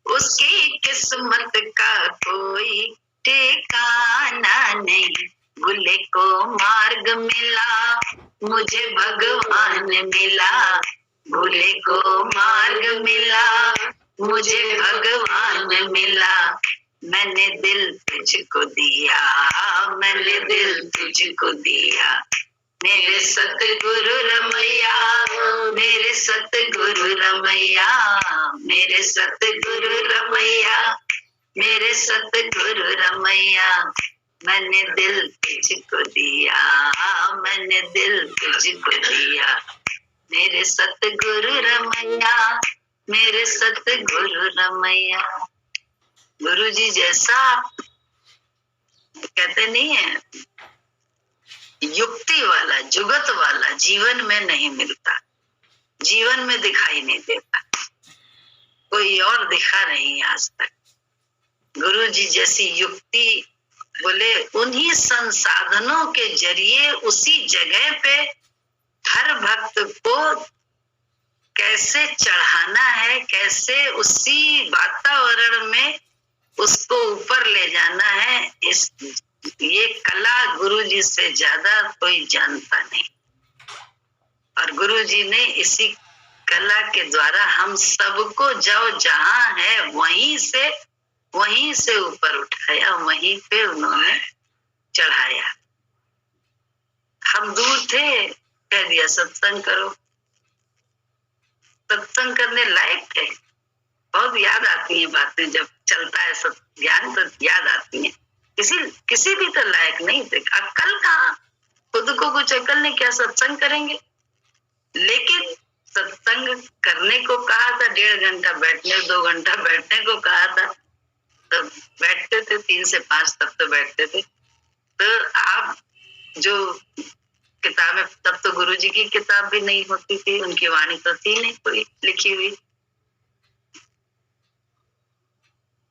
उसकी किस्मत का कोई ठिकाना नहीं। भूले को मार्ग मिला, मुझे भगवान मिला, भूले को मार्ग मिला, मुझे भगवान मिला। मैंने दिल तुझको दिया, मैंने दिल तुझको दिया, मेरे सतगुरु रमैया, मेरे सतगुरु रमैया, मेरे सतगुरु रमैया, मेरे सतगुरु रमैया। मैंने दिल तुझको दिया, मैंने दिल तुझको दिया, मेरे सतगुरु रमैया, मेरे सतगुरु रमैया। गुरु जी जैसा कहते नहीं है, युक्ति वाला जुगत वाला जीवन में नहीं मिलता, जीवन में दिखाई नहीं देता, कोई और दिखा नहीं आज तक। गुरु जी जैसी युक्ति बोले उन्हीं संसाधनों के जरिए उसी जगह पे हर भक्त को कैसे चढ़ाना है, कैसे उसी वातावरण में उसको ऊपर ले जाना है, इस ये कला गुरु जी से ज्यादा कोई जानता नहीं। और गुरु जी ने इसी कला के द्वारा हम सबको जो जहां है वहीं से ऊपर उठाया, वहीं पे उन्होंने चढ़ाया। हम दूर थे, कह दिया सत्संग करो। सत्संग करने लायक थे। बहुत याद आती है बातें, जब चलता है सब ज्ञान तो याद आती है। किसी भी तो लायक नहीं थे। अक्ल कहाँ, खुद को कुछ अक्ल नहीं, क्या सत्संग करेंगे। लेकिन सत्संग करने को कहा था, 1.5 घंटा बैठने, 2 घंटा बैठने को कहा था, तब बैठते थे। 3 से 5 तब तो बैठते थे। तो आप जो किताबें, तब तो गुरुजी की किताब भी नहीं होती थी, उनकी वाणी तो थी नहीं कोई लिखी हुई।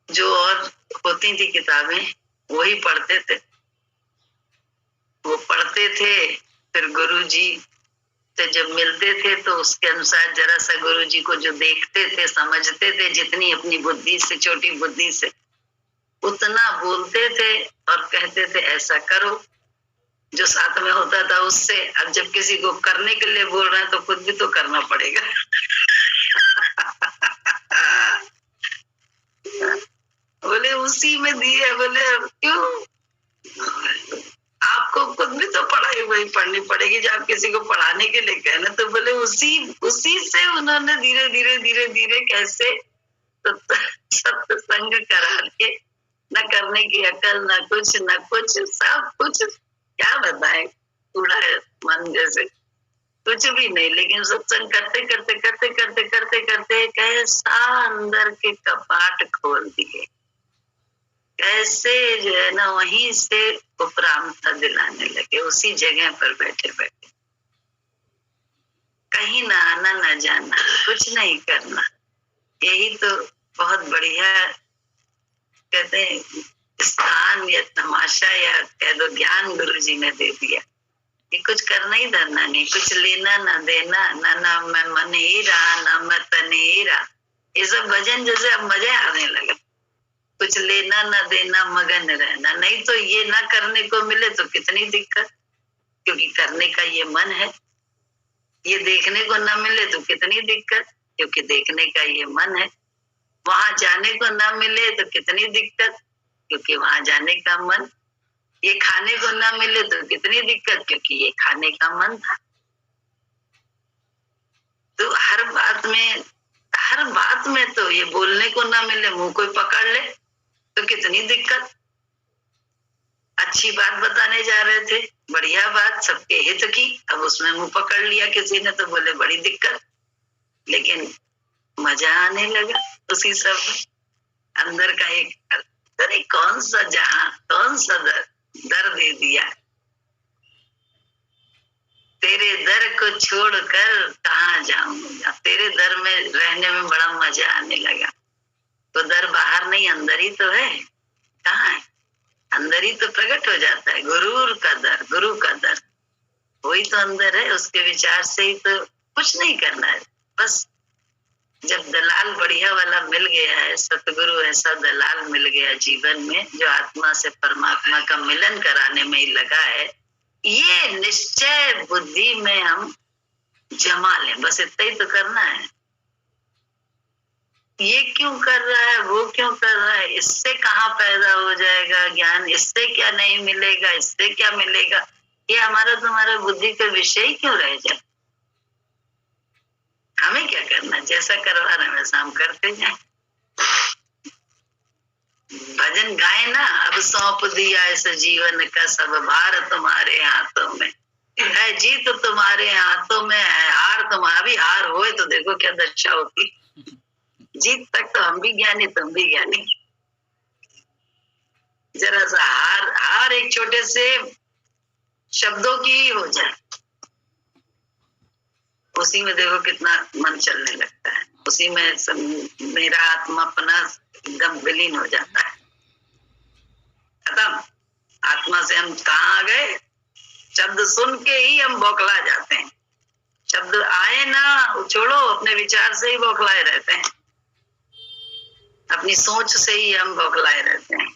जो और होती थी किताबें वही पढ़ते थे। वो पढ़ते थे, फिर गुरुजी से जब मिलते थे तो उसके अनुसार जरा सा गुरुजी को जो देखते थे, समझते थे, जितनी अपनी बुद्धि से, छोटी बुद्धि से उतना बोलते थे और कहते थे ऐसा करो। जो साथ में होता था उससे, अब जब किसी को करने के लिए बोल रहे हैं तो खुद भी तो करना पड़ेगा। बोले उसी में दिए। बोले क्यों, आपको खुद भी तो पढ़ाई वही पढ़नी पड़ेगी जो आप किसी को पढ़ाने के लिए कहना। तो बोले उसी से उन्होंने धीरे धीरे धीरे धीरे कैसे सत्संग करा के, न करने की अकल, न कुछ सब कुछ, क्या बताए, कूड़ा है मन जैसे, कुछ भी नहीं। लेकिन सत्संग करते करते करते करते करते करते कैसा अंदर के कपाट खोल दिए, कैसे जो है ना वहीं से उपरामता दिलाने लगे, उसी जगह पर बैठे बैठे। कहीं ना आना ना जाना, कुछ नहीं करना। यही तो बहुत बढ़िया कहते हैं स्थान या तमाशा या कह दो ज्ञान गुरुजी ने दे दिया कि कुछ करना ही धरना नहीं, कुछ लेना ना देना, ना मैं मन ही रहा, ना मैं तन ही रहा। ये सब भजन जैसे अब मजा आने लगा। कुछ लेना ना देना, मगन रहना। नहीं तो ये ना करने को मिले तो कितनी दिक्कत, क्योंकि करने का ये मन है। ये देखने को ना मिले तो कितनी दिक्कत, क्योंकि देखने का ये मन है। वहां जाने को ना मिले तो कितनी दिक्कत, क्योंकि वहां जाने का मन। ये खाने को ना मिले तो कितनी दिक्कत, क्योंकि ये खाने का मन था। तो हर बात में तो ये बोलने को ना मिले, मुंह कोई पकड़ ले तो कितनी दिक्कत। अच्छी बात बताने जा रहे थे, बढ़िया बात, सबके हित की, अब उसमें मुंह पकड़ लिया किसी ने तो बोले बड़ी दिक्कत। लेकिन मजा आने लगा उसी सब में। अंदर का एक अरे कौन सा जहां, कौन सा दर दे दिया। तेरे दर को छोड़कर कहाँ जाऊंगा। तेरे दर में रहने में बड़ा मजा आने लगा। तो दर बाहर नहीं, अंदर ही तो है। कहाँ है, अंदर ही तो प्रकट हो जाता है। गुरु का दर वही तो अंदर है। उसके विचार से ही तो कुछ नहीं करना है। बस जब दलाल बढ़िया वाला मिल गया है, सतगुरु ऐसा दलाल मिल गया जीवन में जो आत्मा से परमात्मा का मिलन कराने में ही लगा है, ये निश्चय बुद्धि में हम जमा लें। बस इतना ही तो करना है। ये क्यों कर रहा है, वो क्यों कर रहा है, इससे कहाँ पैदा हो जाएगा ज्ञान, इससे क्या नहीं मिलेगा, इससे क्या मिलेगा, ये हमारा तुम्हारा बुद्धि का विषय ही क्यों रह जाए। हमें क्या करना, जैसा करवा रहे वैसा हम करते जाए। भजन गाए ना, अब सौंप दिया इस जीवन का सब भार तुम्हारे हाथों में है, जीत तुम्हारे हाथों में है, हार तुम्हारा भी। हार होए तो देखो क्या दशा होती। जीत तक तो हम भी ज्ञानी, तुम भी ज्ञानी। जरा सा हार एक छोटे से शब्दों की ही हो जाए, उसी में देखो कितना मन चलने लगता है। उसी में मेरा आत्मा अपना एकदम विलीन हो जाता है। खत्म। आत्मा से हम कहाँ आ गए, शब्द सुन के ही हम बौखला जाते हैं। शब्द आए ना, छोड़ो, अपने विचार से ही बौखलाए रहते हैं, अपनी सोच से ही हम बौखलाए रहते हैं।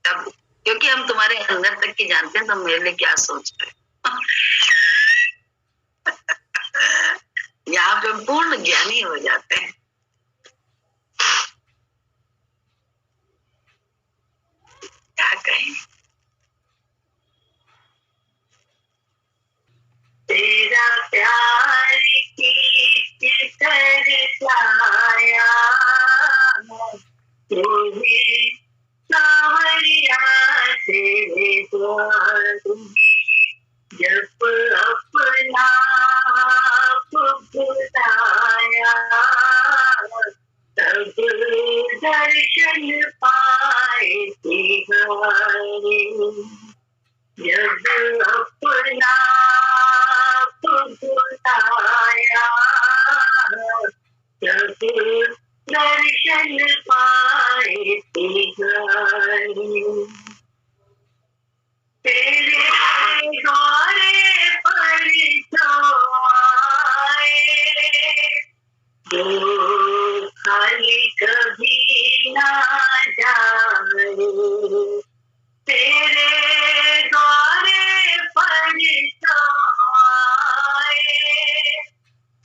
तब क्योंकि हम तुम्हारे अंदर तक की जानते हैं, तुम मेरे लिए क्या सोच रहे हो। यहाँ पे पूर्ण ज्ञानी हो जाते हैं। क्या कहें, तेरा प्यार की कर लाया तुम्हें सावरिया तेरे द्वार जब अपना बुलाया तब दर्शन पाए तिहारे जब अपना बुलाया तब दर्शन पाए तिहारे तेरे द्वारे पर जो आए जो खाली कभी ना जाए तेरे द्वारे पर जो आए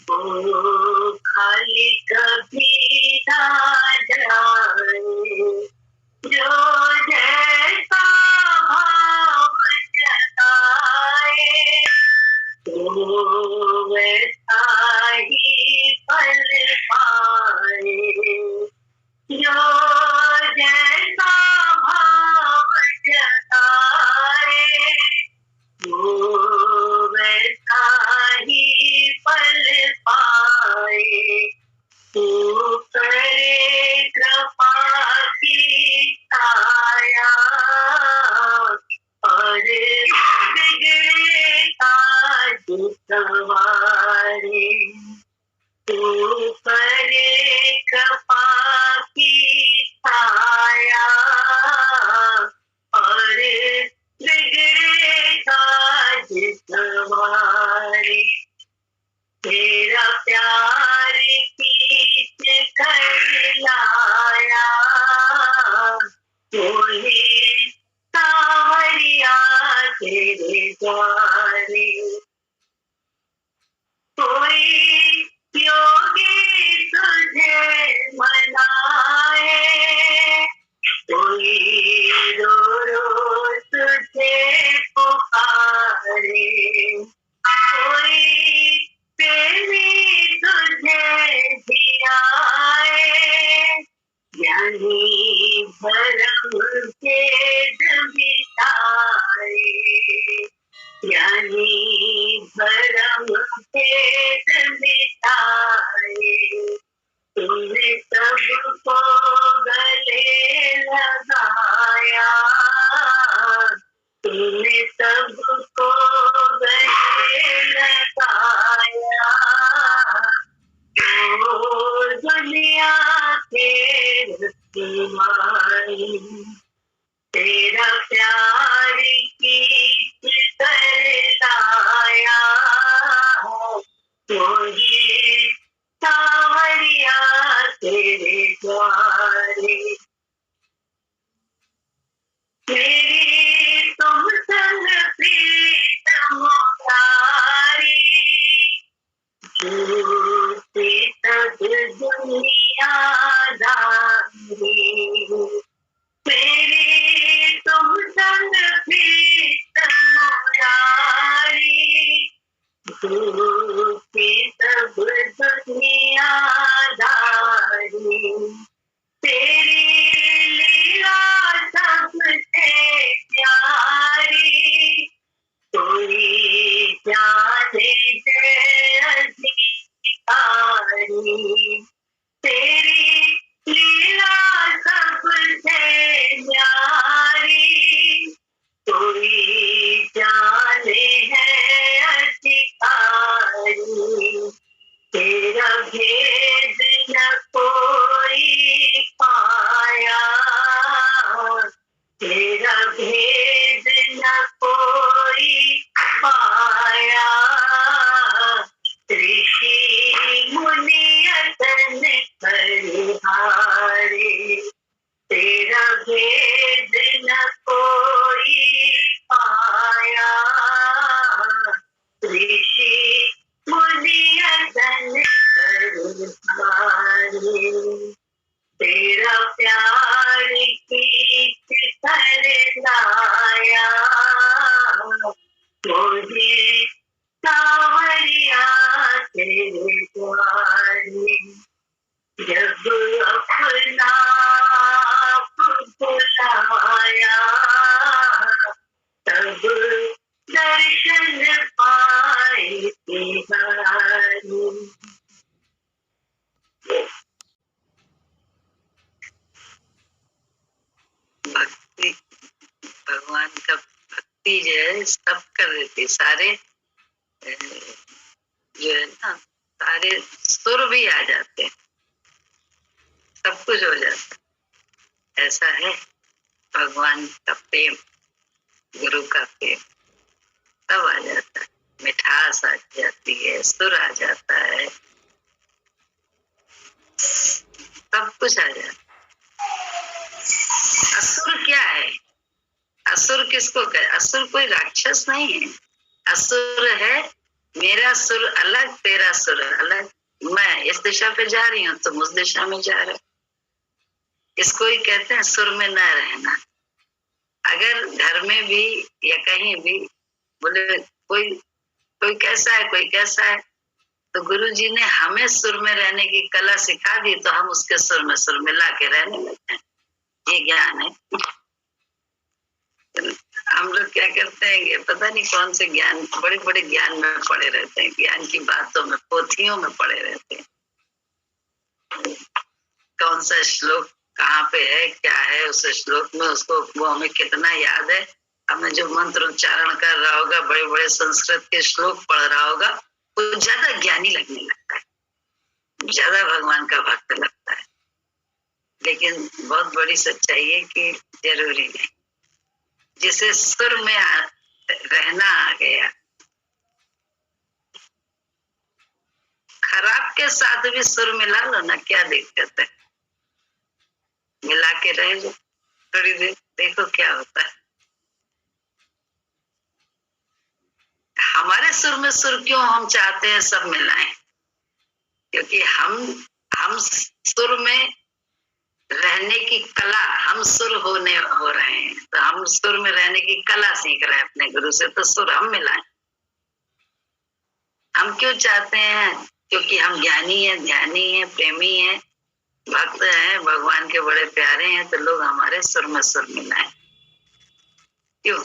वो खाली कभी ना जाए जो जैसा भाव जताए तो वैसा ही फल पाए जो जैसा भाव जताए तो वैसा ही फल पाए तू करे कृपा की छाया और बिगड़े काज सवारे तू करे कृपा की छाया और बिगड़े काज सवारे तेरा प्यार कीच कर लाया तोहे सावरिया तेरे द्वारे कोई योगी तुझे मनाए कोई रो रो तुझे पुकारे कोई प्रेमी तुझे जियाए ज्ञानी भरम भेद मिटाए ज्ञानी भरम भेद मिटाए तुमने सबको गले लगाया तुमने सबको गले लगाया तो दुनिया के रखवाले तेरा प्यार की कर लाया मुझे सावरिया तेरे द्वारे मेरी तुम संग प्रीतम प्यारी झूठी सब दुनिया दारी मेरी तुम संग प्रीतम प्यारी झूठी सब दुनिया दारी तेरी लीला सबसे प्यारी कोई जाने दे अधिकारी तेरी लीला सबसे प्यारी कोई जाने है अधिकारी जाने जब अपना आप बुलाया तब दर्शन पाए तिहारी। भक्ति, भगवान का भक्ति जो है सब कर देती, सारे जो है ना, सारे सुर भी आ जाते हैं, सब कुछ हो जाता है। ऐसा है भगवान का प्रेम, गुरु का प्रेम, सब आ जाता है, मिठास आ जाती है, सुर आ जाता है, सब कुछ आ जाता है। असुर क्या है? असुर किसको कहे? असुर कोई राक्षस नहीं है। असुर है मेरा सुर अलग, तेरा सुर अलग, मैं इस दिशा पे जा रही हूँ, तुम उस दिशा में जा रहे। इसको ही कहते हैं सुर में न रहना। अगर घर में भी या कहीं भी बोले कोई कोई कैसा है, कोई कैसा है, तो गुरु जी ने हमें सुर में रहने की कला सिखा दी, तो हम उसके सुर में ला के रहने लगते हैं। ये ज्ञान है। हम लोग क्या करते हैं, पता नहीं कौन से ज्ञान, बड़े बड़े ज्ञान में पड़े रहते हैं, ज्ञान की बातों में, पोथियों में पड़े रहते हैं। कौन सा श्लोक कहाँ पे है, क्या है उस श्लोक में, उसको वो हमें कितना याद है। हमें जो मंत्र उच्चारण कर रहा होगा, बड़े बड़े संस्कृत के श्लोक पढ़ रहा होगा, वो ज्यादा ज्ञानी लगने लगता है, ज्यादा भगवान का भक्त लगता है। लेकिन बहुत बड़ी सच्चाई है कि जरूरी नहीं। जिसे सुर में रहना आ गया, खराब के साथ भी सुर मिला लो ना, क्या दिक्कत है, मिला के रह लो थोड़ी देर, देखो क्या होता है। हमारे सुर में सुर क्यों हम चाहते हैं सब मिलाएं? क्योंकि हम सुर में रहने की कला, हम सुर हो रहे हैं, तो हम सुर में रहने की कला सीख रहे हैं अपने गुरु से, तो सुर हम मिलाएं। हम क्यों चाहते हैं? क्योंकि हम ज्ञानी हैं, ध्यानी हैं, प्रेमी हैं, भक्त हैं, भगवान के बड़े प्यारे हैं, तो लोग हमारे सुर में सुर मिलाएं। क्यों?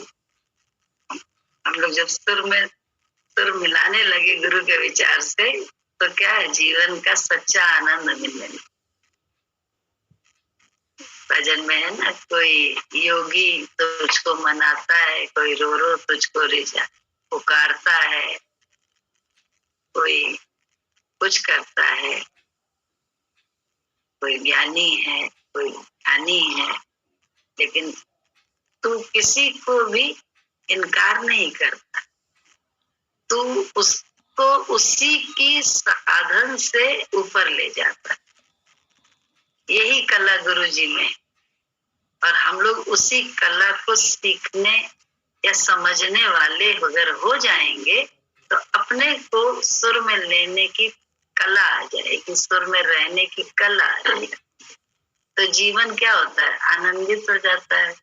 हम लोग जब सुर मिलाने लगे गुरु के विचार से, तो क्या है, जीवन का सच्चा आनंद मिलने लगा। भजन में है ना, कोई योगी तुझको मनाता है, कोई रो रो तुझको रिझा पुकारता है, कोई कुछ करता है, कोई ज्ञानी है, कोई ध्यानी है, लेकिन तू किसी को भी इनकार नहीं करता, तू उसको उसी की साधन से ऊपर ले जाता। यही कला गुरु जी में, और हम लोग उसी कला को सीखने या समझने वाले अगर हो जाएंगे, तो अपने को सुर में लेने की कला आ जाएगी, सुर में रहने की कला आ जाएगी। तो जीवन क्या होता है, आनंदित हो जाता है,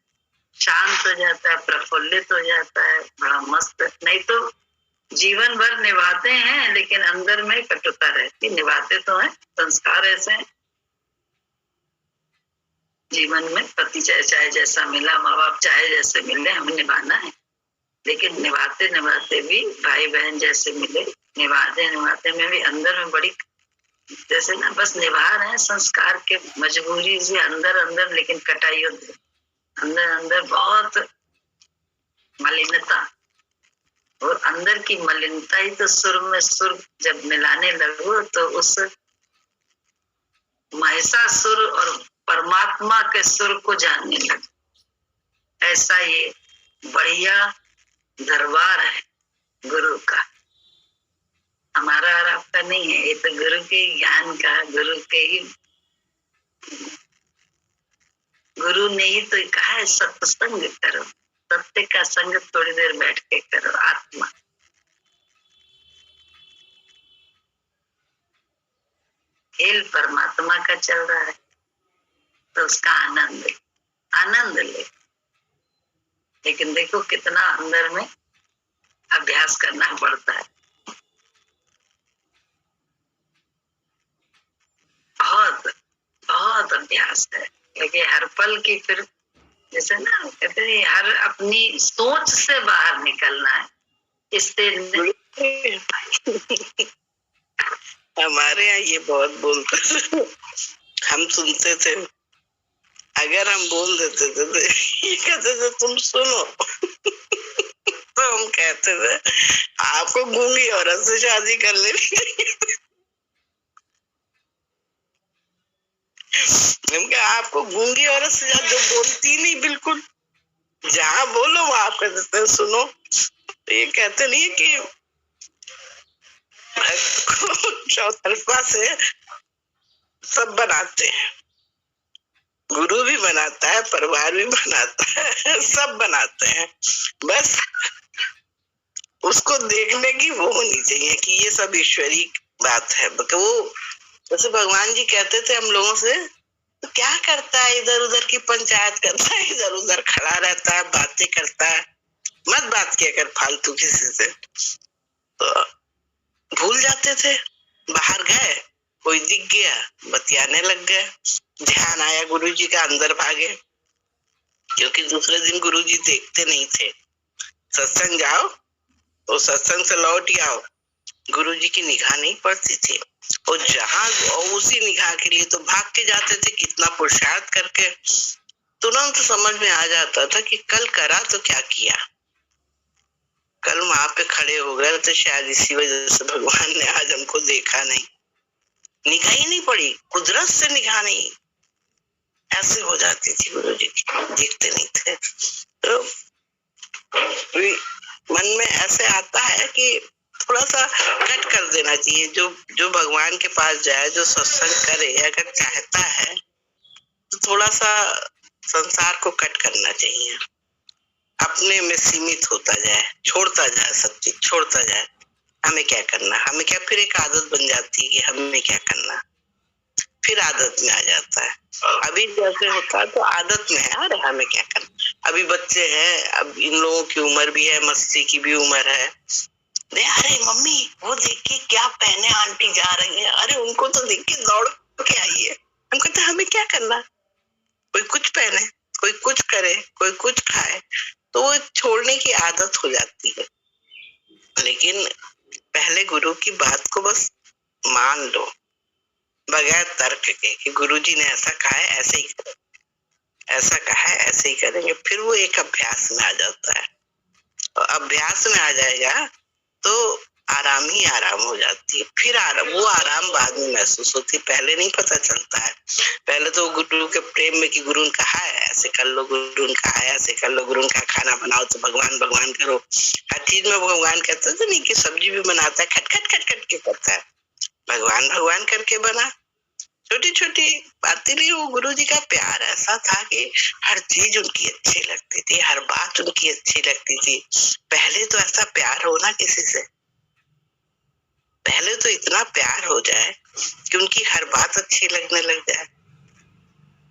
शांत हो जाता है, प्रफुल्लित हो जाता है, बड़ा मस्त। नहीं तो जीवन भर निभाते हैं, लेकिन अंदर में कटुता रहती। निभाते तो हैं, संस्कार ऐसे हैं जीवन में, पति चाहे जैसा मिला, माँ बाप चाहे जैसे मिले, हमें निभाना है। लेकिन निभाते निभाते भी भाई बहन जैसे मिले, निभाते में भी अंदर में बड़ी, जैसे ना बस निभा रहे हैं संस्कार के मजबूरी से, अंदर, लेकिन कटाई होती, अंदर बहुत मलिनता, और अंदर की मलिनता ही तो सुर में सुर जब मिलाने लगो, तो उस महिषासुर और परमात्मा के सुर को जानने लगे। ऐसा ये बढ़िया दरबार है गुरु का, हमारा और आपका नहीं है। ये तो गुरु के ज्ञान का, गुरु के ही, गुरु ने ही तो कहा है सत्संग करो, सत्य का संग थोड़ी देर बैठ के करो। आत्मा खेल परमात्मा का चल रहा है, तो उसका आनंद ले। लेकिन देखो कितना अंदर में अभ्यास करना पड़ता है। अभ्यास है, क्योंकि हर पल की फिर जैसे ना कहते हैं हर अपनी सोच से बाहर निकलना है। इससे हमारे यहाँ ये बहुत बोलते हम सुनते थे, अगर हम बोल देते थे तो ये कहते थे तुम सुनो तो हम कहते थे आपको गूंगी औरत से शादी कर लेनी। हम कहा आपको गूंगी औरत से जो बोलती नहीं, बिल्कुल जहाँ बोलो वहां आप कहते हैं सुनो। तो ये कहते नहीं है कि चौतरफा से सब बनाते हैं, गुरु भी बनाता है, परिवार भी बनाता है, सब बनाते हैं, बस उसको देखने की वो होनी चाहिए कि ये सब ईश्वरी बात है। वो जैसे भगवान जी कहते थे हम लोगों से, तो क्या करता है, इधर उधर की पंचायत करता है, इधर उधर खड़ा रहता है, बातें करता है, मत बात किया कर फालतू किसी से। तो भूल जाते थे, बाहर गए, कोई दिख गया, बतियाने लग गए, ध्यान आया गुरुजी का, अंदर भागे, क्योंकि दूसरे दिन गुरुजी देखते नहीं थे। सत्संग जाओ तो सत्संग से लौट आओ, गुरुजी की निगाह नहीं पड़ती थी, और जहां उसी निगाह के लिए तो भाग के जाते थे, कितना पुरुषार्थ करके। तुरंत समझ में आ जाता था कि कल करा तो क्या किया, कल वहां पे खड़े हो गए तो शायद इसी वजह से भगवान ने आज हमको देखा नहीं, निगाह ही नहीं पड़ी, कुदरत से निगाह नहीं, ऐसे हो जाती थी गुरुजी की, देखते नहीं थे। तो मन में ऐसे आता है कि थोड़ा सा कट कर देना चाहिए, जो भगवान के पास जाए, जो सत्संग करे, अगर चाहता है तो थोड़ा सा संसार को कट करना चाहिए, अपने में सीमित होता जाए, छोड़ता जाए, सब चीज छोड़ता जाए। हमें क्या करना, हमें क्या, फिर एक आदत बन जाती है कि हमें क्या करना, फिर आदत में आ जाता है। अभी जैसे होता है तो आदत में है, अरे हमें क्या करना, अभी बच्चे हैं, अब इन लोगों की उम्र भी है, मस्ती की भी उम्र है, अरे मम्मी वो देखिए क्या पहने आंटी जा रही है, अरे उनको तो देख के दौड़ के आई है। हम कहते हमें क्या करना, कोई कुछ पहने, कोई कुछ करे, कोई कुछ खाए, तो वो छोड़ने की आदत हो जाती है। लेकिन पहले गुरु की बात को बस मान लो, बगैर तर्क के कि गुरुजी ने ऐसा कहा है, ऐसे ही करें, ऐसा कहा है, ऐसे ही करेंगे, फिर वो एक अभ्यास में आ जाता है, और अभ्यास में आ जाएगा तो आराम ही आराम हो जाती है। फिर वो आराम बाद में महसूस होती है, पहले नहीं पता चलता है। पहले तो गुरु के प्रेम में कि गुरु ने कहा है ऐसे कर लो, गुरु ने कहा है ऐसे कर लो, गुरु का खाना बनाओ तो भगवान भगवान करो, हर चीज में भगवान कहते थे नहीं कि सब्जी भी बनाता है खट खट खट खट के करता है, भगवान भगवान करके बना, छोटी छोटी बातें नहीं। वो गुरु जी का प्यार ऐसा था कि हर चीज उनकी अच्छी लगती थी, हर बात उनकी अच्छी लगती थी। पहले तो ऐसा प्यार हो ना किसी से, पहले तो इतना प्यार हो जाए कि उनकी हर बात अच्छी लगने लग जाए,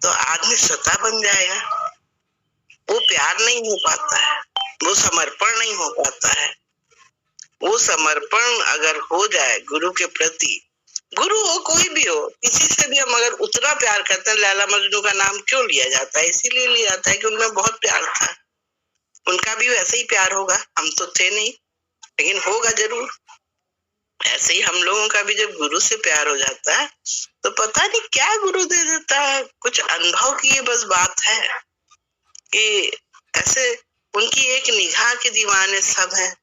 तो आदमी स्वतः बन जाएगा। वो प्यार नहीं हो पाता है, वो समर्पण नहीं हो पाता है। वो समर्पण अगर हो जाए गुरु के प्रति, गुरु हो कोई भी हो, किसी से भी हम अगर उतना प्यार करते हैं, लैला मजनू का नाम क्यों लिया जाता है, इसीलिए लिया जाता है कि उनमें बहुत प्यार था, उनका भी वैसे ही प्यार होगा, हम तो थे नहीं लेकिन होगा जरूर। ऐसे ही हम लोगों का भी जब गुरु से प्यार हो जाता है तो पता नहीं क्या गुरु दे देता है, कुछ अनुभव की ये बस बात है कि ऐसे उनकी एक निगाह के दीवाने सब हैं।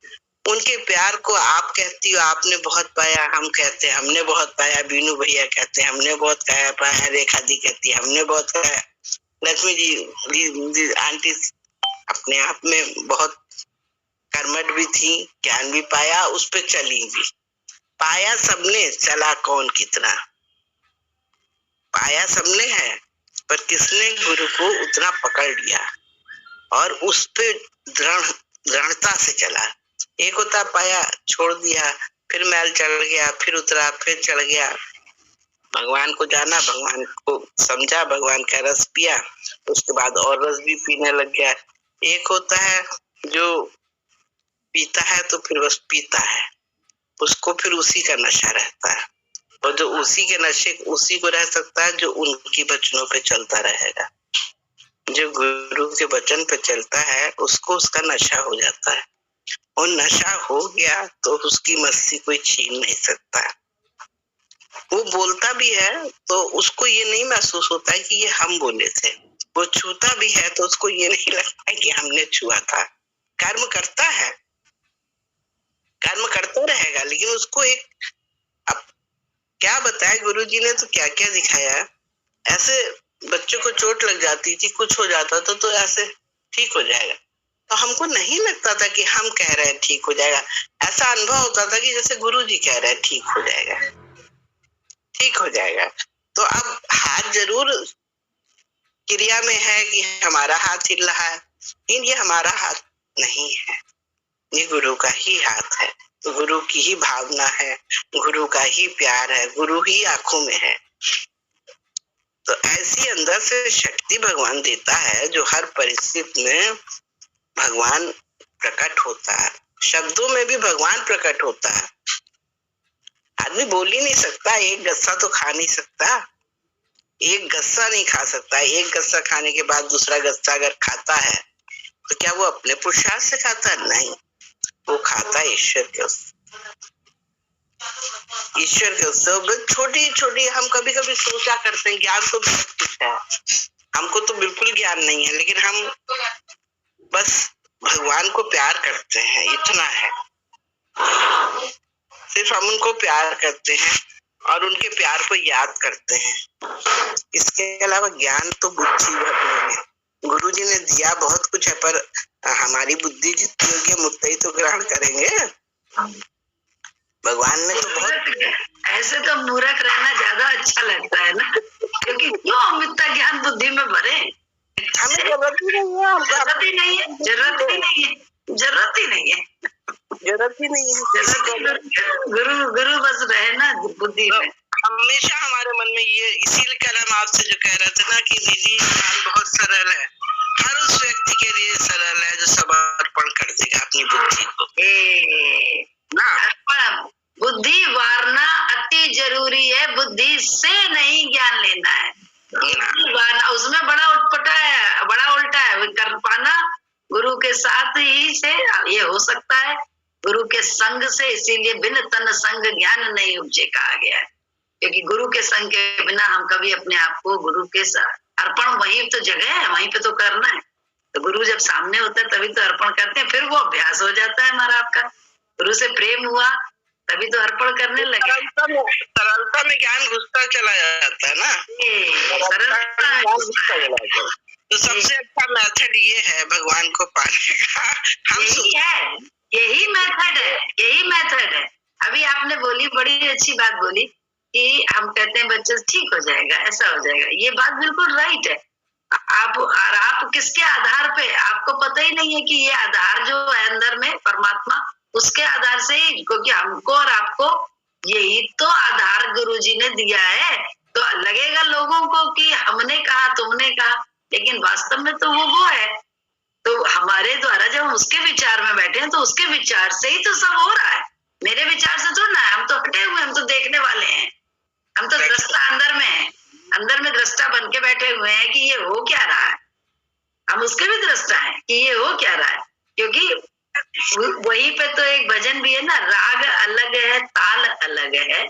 उनके प्यार को आप कहती हो आपने बहुत पाया, हम कहते हैं हमने बहुत पाया, बीनू भैया कहते हैं हमने बहुत पाया, रेखा दी कहती है हमने बहुत पाया, लक्ष्मी जी आंटी अपने आप में बहुत कर्मठ भी थी, ज्ञान भी पाया, उस पे चली भी, पाया सबने, चला कौन कितना, पाया सबने है, पर किसने गुरु को उतना पकड़ लिया और उस पे दृढ़ता से चला। एक होता पाया छोड़ दिया, फिर मैल चढ़ गया, फिर उतरा, फिर चढ़ गया, भगवान को जाना, भगवान को समझा, भगवान का रस पिया, उसके बाद और रस भी पीने लग गया। एक होता है जो पीता है तो फिर बस पीता है, उसको फिर उसी का नशा रहता है, और जो उसी के नशे उसी को रह सकता है जो उनकी वचनों पे चलता रहेगा। जो गुरु के वचन पे चलता है उसको उसका नशा हो जाता है, और नशा हो गया तो उसकी मस्ती कोई छीन नहीं सकता। वो बोलता भी है तो उसको ये नहीं महसूस होता है कि ये हम बोले थे। वो छूता भी है तो उसको ये नहीं लगता है कि हमने छुआ था। कर्म करता है, कर्म करता रहेगा, लेकिन उसको एक, अब क्या बताया गुरुजी ने तो क्या क्या दिखाया। ऐसे बच्चों को चोट लग जाती थी, कुछ हो जाता था तो ऐसे ठीक हो जाएगा, तो हमको नहीं लगता था कि हम कह रहे हैं ठीक हो जाएगा। ऐसा अनुभव होता था कि जैसे गुरुजी कह रहे हैं ठीक हो जाएगा, ठीक हो जाएगा। तो अब हाथ जरूर क्रिया में है कि हमारा हाथ हिल रहा है, लेकिन ये हमारा हाथ नहीं है, ये गुरु का ही हाथ है। तो गुरु की ही भावना है, गुरु का ही प्यार है, गुरु ही आंखों में है। तो ऐसी अंदर से शक्ति भगवान देता है जो हर परिस्थिति में भगवान प्रकट होता है। शब्दों में भी भगवान प्रकट होता है। आदमी बोल ही नहीं सकता, एक गस्सा तो खा नहीं सकता, एक गस्सा नहीं खा सकता। एक गस्सा खाने के बाद दूसरा गस्सा अगर खाता है तो क्या वो अपने पुरुषार्थ से खाता है? नहीं, वो खाता है ईश्वर के उससे। ईश्वर के उससे छोटी छोटी हम कभी कभी सोचा करते हैं ज्ञान तो बहुत कुछ है, हमको तो बिल्कुल ज्ञान नहीं है, लेकिन हम बस भगवान को प्यार करते हैं, इतना है। सिर्फ हम उनको प्यार करते हैं और उनके प्यार को याद करते हैं। इसके अलावा ज्ञान तो बुद्धि भर है। गुरुजी ने दिया बहुत कुछ है, पर हमारी बुद्धि जितनी होगी हम उतना ही तो ग्रहण करेंगे। भगवान ने तो बहुत, ऐसे तो मूर्ख रहना ज्यादा अच्छा लगता है ना, क्योंकि क्यों हम इतना ज्ञान बुद्धि में भरे? हमें जरूरत ही नहीं है, जरूरत ही नहीं है, जरूरत ही नहीं है, जरूरत ही नहीं है, जरूरत ही नहीं है। गुरु गुरु बस रहे ना बुद्धि में। हमेशा हमारे मन में ये, इसीलिए कल हम आपसे जो कह रहे थे ना कि दीदी ज्ञान बहुत सरल है, हर उस व्यक्ति के लिए सरल है जो समर्पण कर देगा अपनी बुद्धि को ना। अर्पण बुद्धि वारना अति जरूरी है, बुद्धि से नहीं ज्ञान लेना है। उसमें बड़ा उटपटा है, बड़ा उल्टा है। कर पाना गुरु के साथ ही से ये हो सकता है, गुरु के संग से। इसीलिए बिन तन संग ज्ञान नहीं उपजे कहा गया है, क्योंकि गुरु के संग के बिना हम कभी अपने आप को गुरु के साथ, अर्पण वही तो जगह है, वहीं पे तो करना है। तो गुरु जब सामने होता है तभी तो अर्पण करते हैं, फिर वो अभ्यास हो जाता है हमारा आपका। गुरु से प्रेम हुआ तभी तो अर्पण करने लगे। सरलता में ज्ञान घुसता चला जाता है ना, तो सबसे अच्छा मेथड ये है भगवान को पाने का। यही मेथड है, यही मेथड है। अभी आपने बोली, बड़ी अच्छी बात बोली कि हम कहते हैं बच्चे ठीक हो जाएगा, ऐसा हो जाएगा। ये बात बिल्कुल राइट है। आप किसके आधार पे, आपको पता ही नहीं है कि ये आधार जो है अंदर में परमात्मा, उसके आधार से ही, क्योंकि हमको और आपको यही तो आधार गुरुजी ने दिया है। तो लगेगा लोगों को कि हमने कहा, तुमने कहा, लेकिन वास्तव में तो वो है। तो हमारे द्वारा जब हम उसके विचार में बैठे हैं तो उसके विचार से ही तो सब हो रहा है। मेरे विचार से तो ना, हम तो हटे हुए, हम तो देखने वाले हैं, हम तो दृष्टा अंदर में है, अंदर में दृष्टा बन के बैठे हुए हैं कि ये हो क्या रहा है। हम उसके भी दृष्टा हैं कि ये हो क्या रहा है, क्योंकि वहीं पे तो एक भजन भी है ना, राग अलग है, ताल अलग है,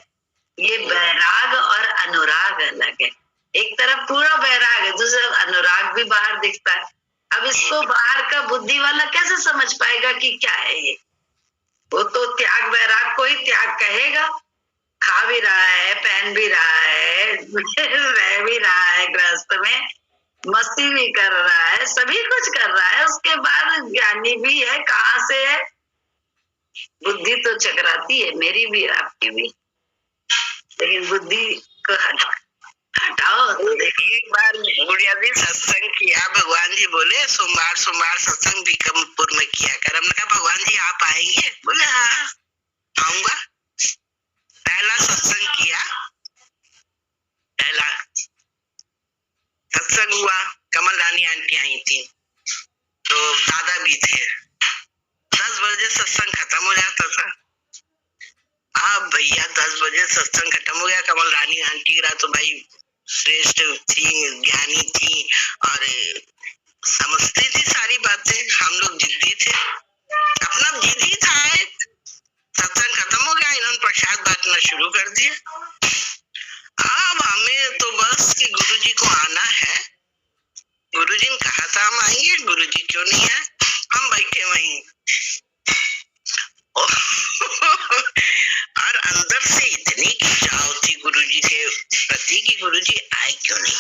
ये बैराग और अनुराग अलग है। एक तरफ पूरा बैराग है, दूसरा अनुराग भी बाहर दिखता है। अब इसको बाहर का बुद्धि वाला कैसे समझ पाएगा कि क्या है ये? वो तो त्याग बैराग को ही त्याग कहेगा। खा भी रहा है, पहन भी रहा है, रह भी रहा है, गृहस्थ में मस्ती भी कर रहा है, सभी कुछ कर रहा है, उसके बाद ज्ञानी भी है। कहाँ से है? बुद्धि तो चकराती है, मेरी भी आपकी भी, लेकिन बुद्धि को हटाओ तो देखिए। एक बार गुड़िया जी सत्संग किया, भगवान जी बोले सोमवार सोमवार सत्संग बीकमपुर में किया कर। हमने कहा भगवान जी आप आएंगे? बोले हाँ आऊंगा। पहला सत्संग किया, पहला सत्संग हुआ, कमल रानी आंटी आई थी, तो दादा भी थे। 10 बजे सत्संग खत्म हो जाता था। अब भैया 10 बजे सत्संग खत्म हो गया। कमल रानी आंटी गिरा तो भाई श्रेष्ठ थी, ज्ञानी थी और समझती थी सारी बातें। हम लोग जिद्दी थे, अपना जिद्दी था। सत्संग खत्म हो गया, इन्होंने प्रसाद बांटना शुरू कर दिया। अब हमें तो बस कि गुरुजी को आना है, गुरुजी ने कहा था हम आएंगे, गुरुजी क्यों नहीं आए। हम बैठे वहीं और अंदर से इतनी खिंचाव थी गुरुजी के प्रति कि गुरुजी आए क्यों नहीं।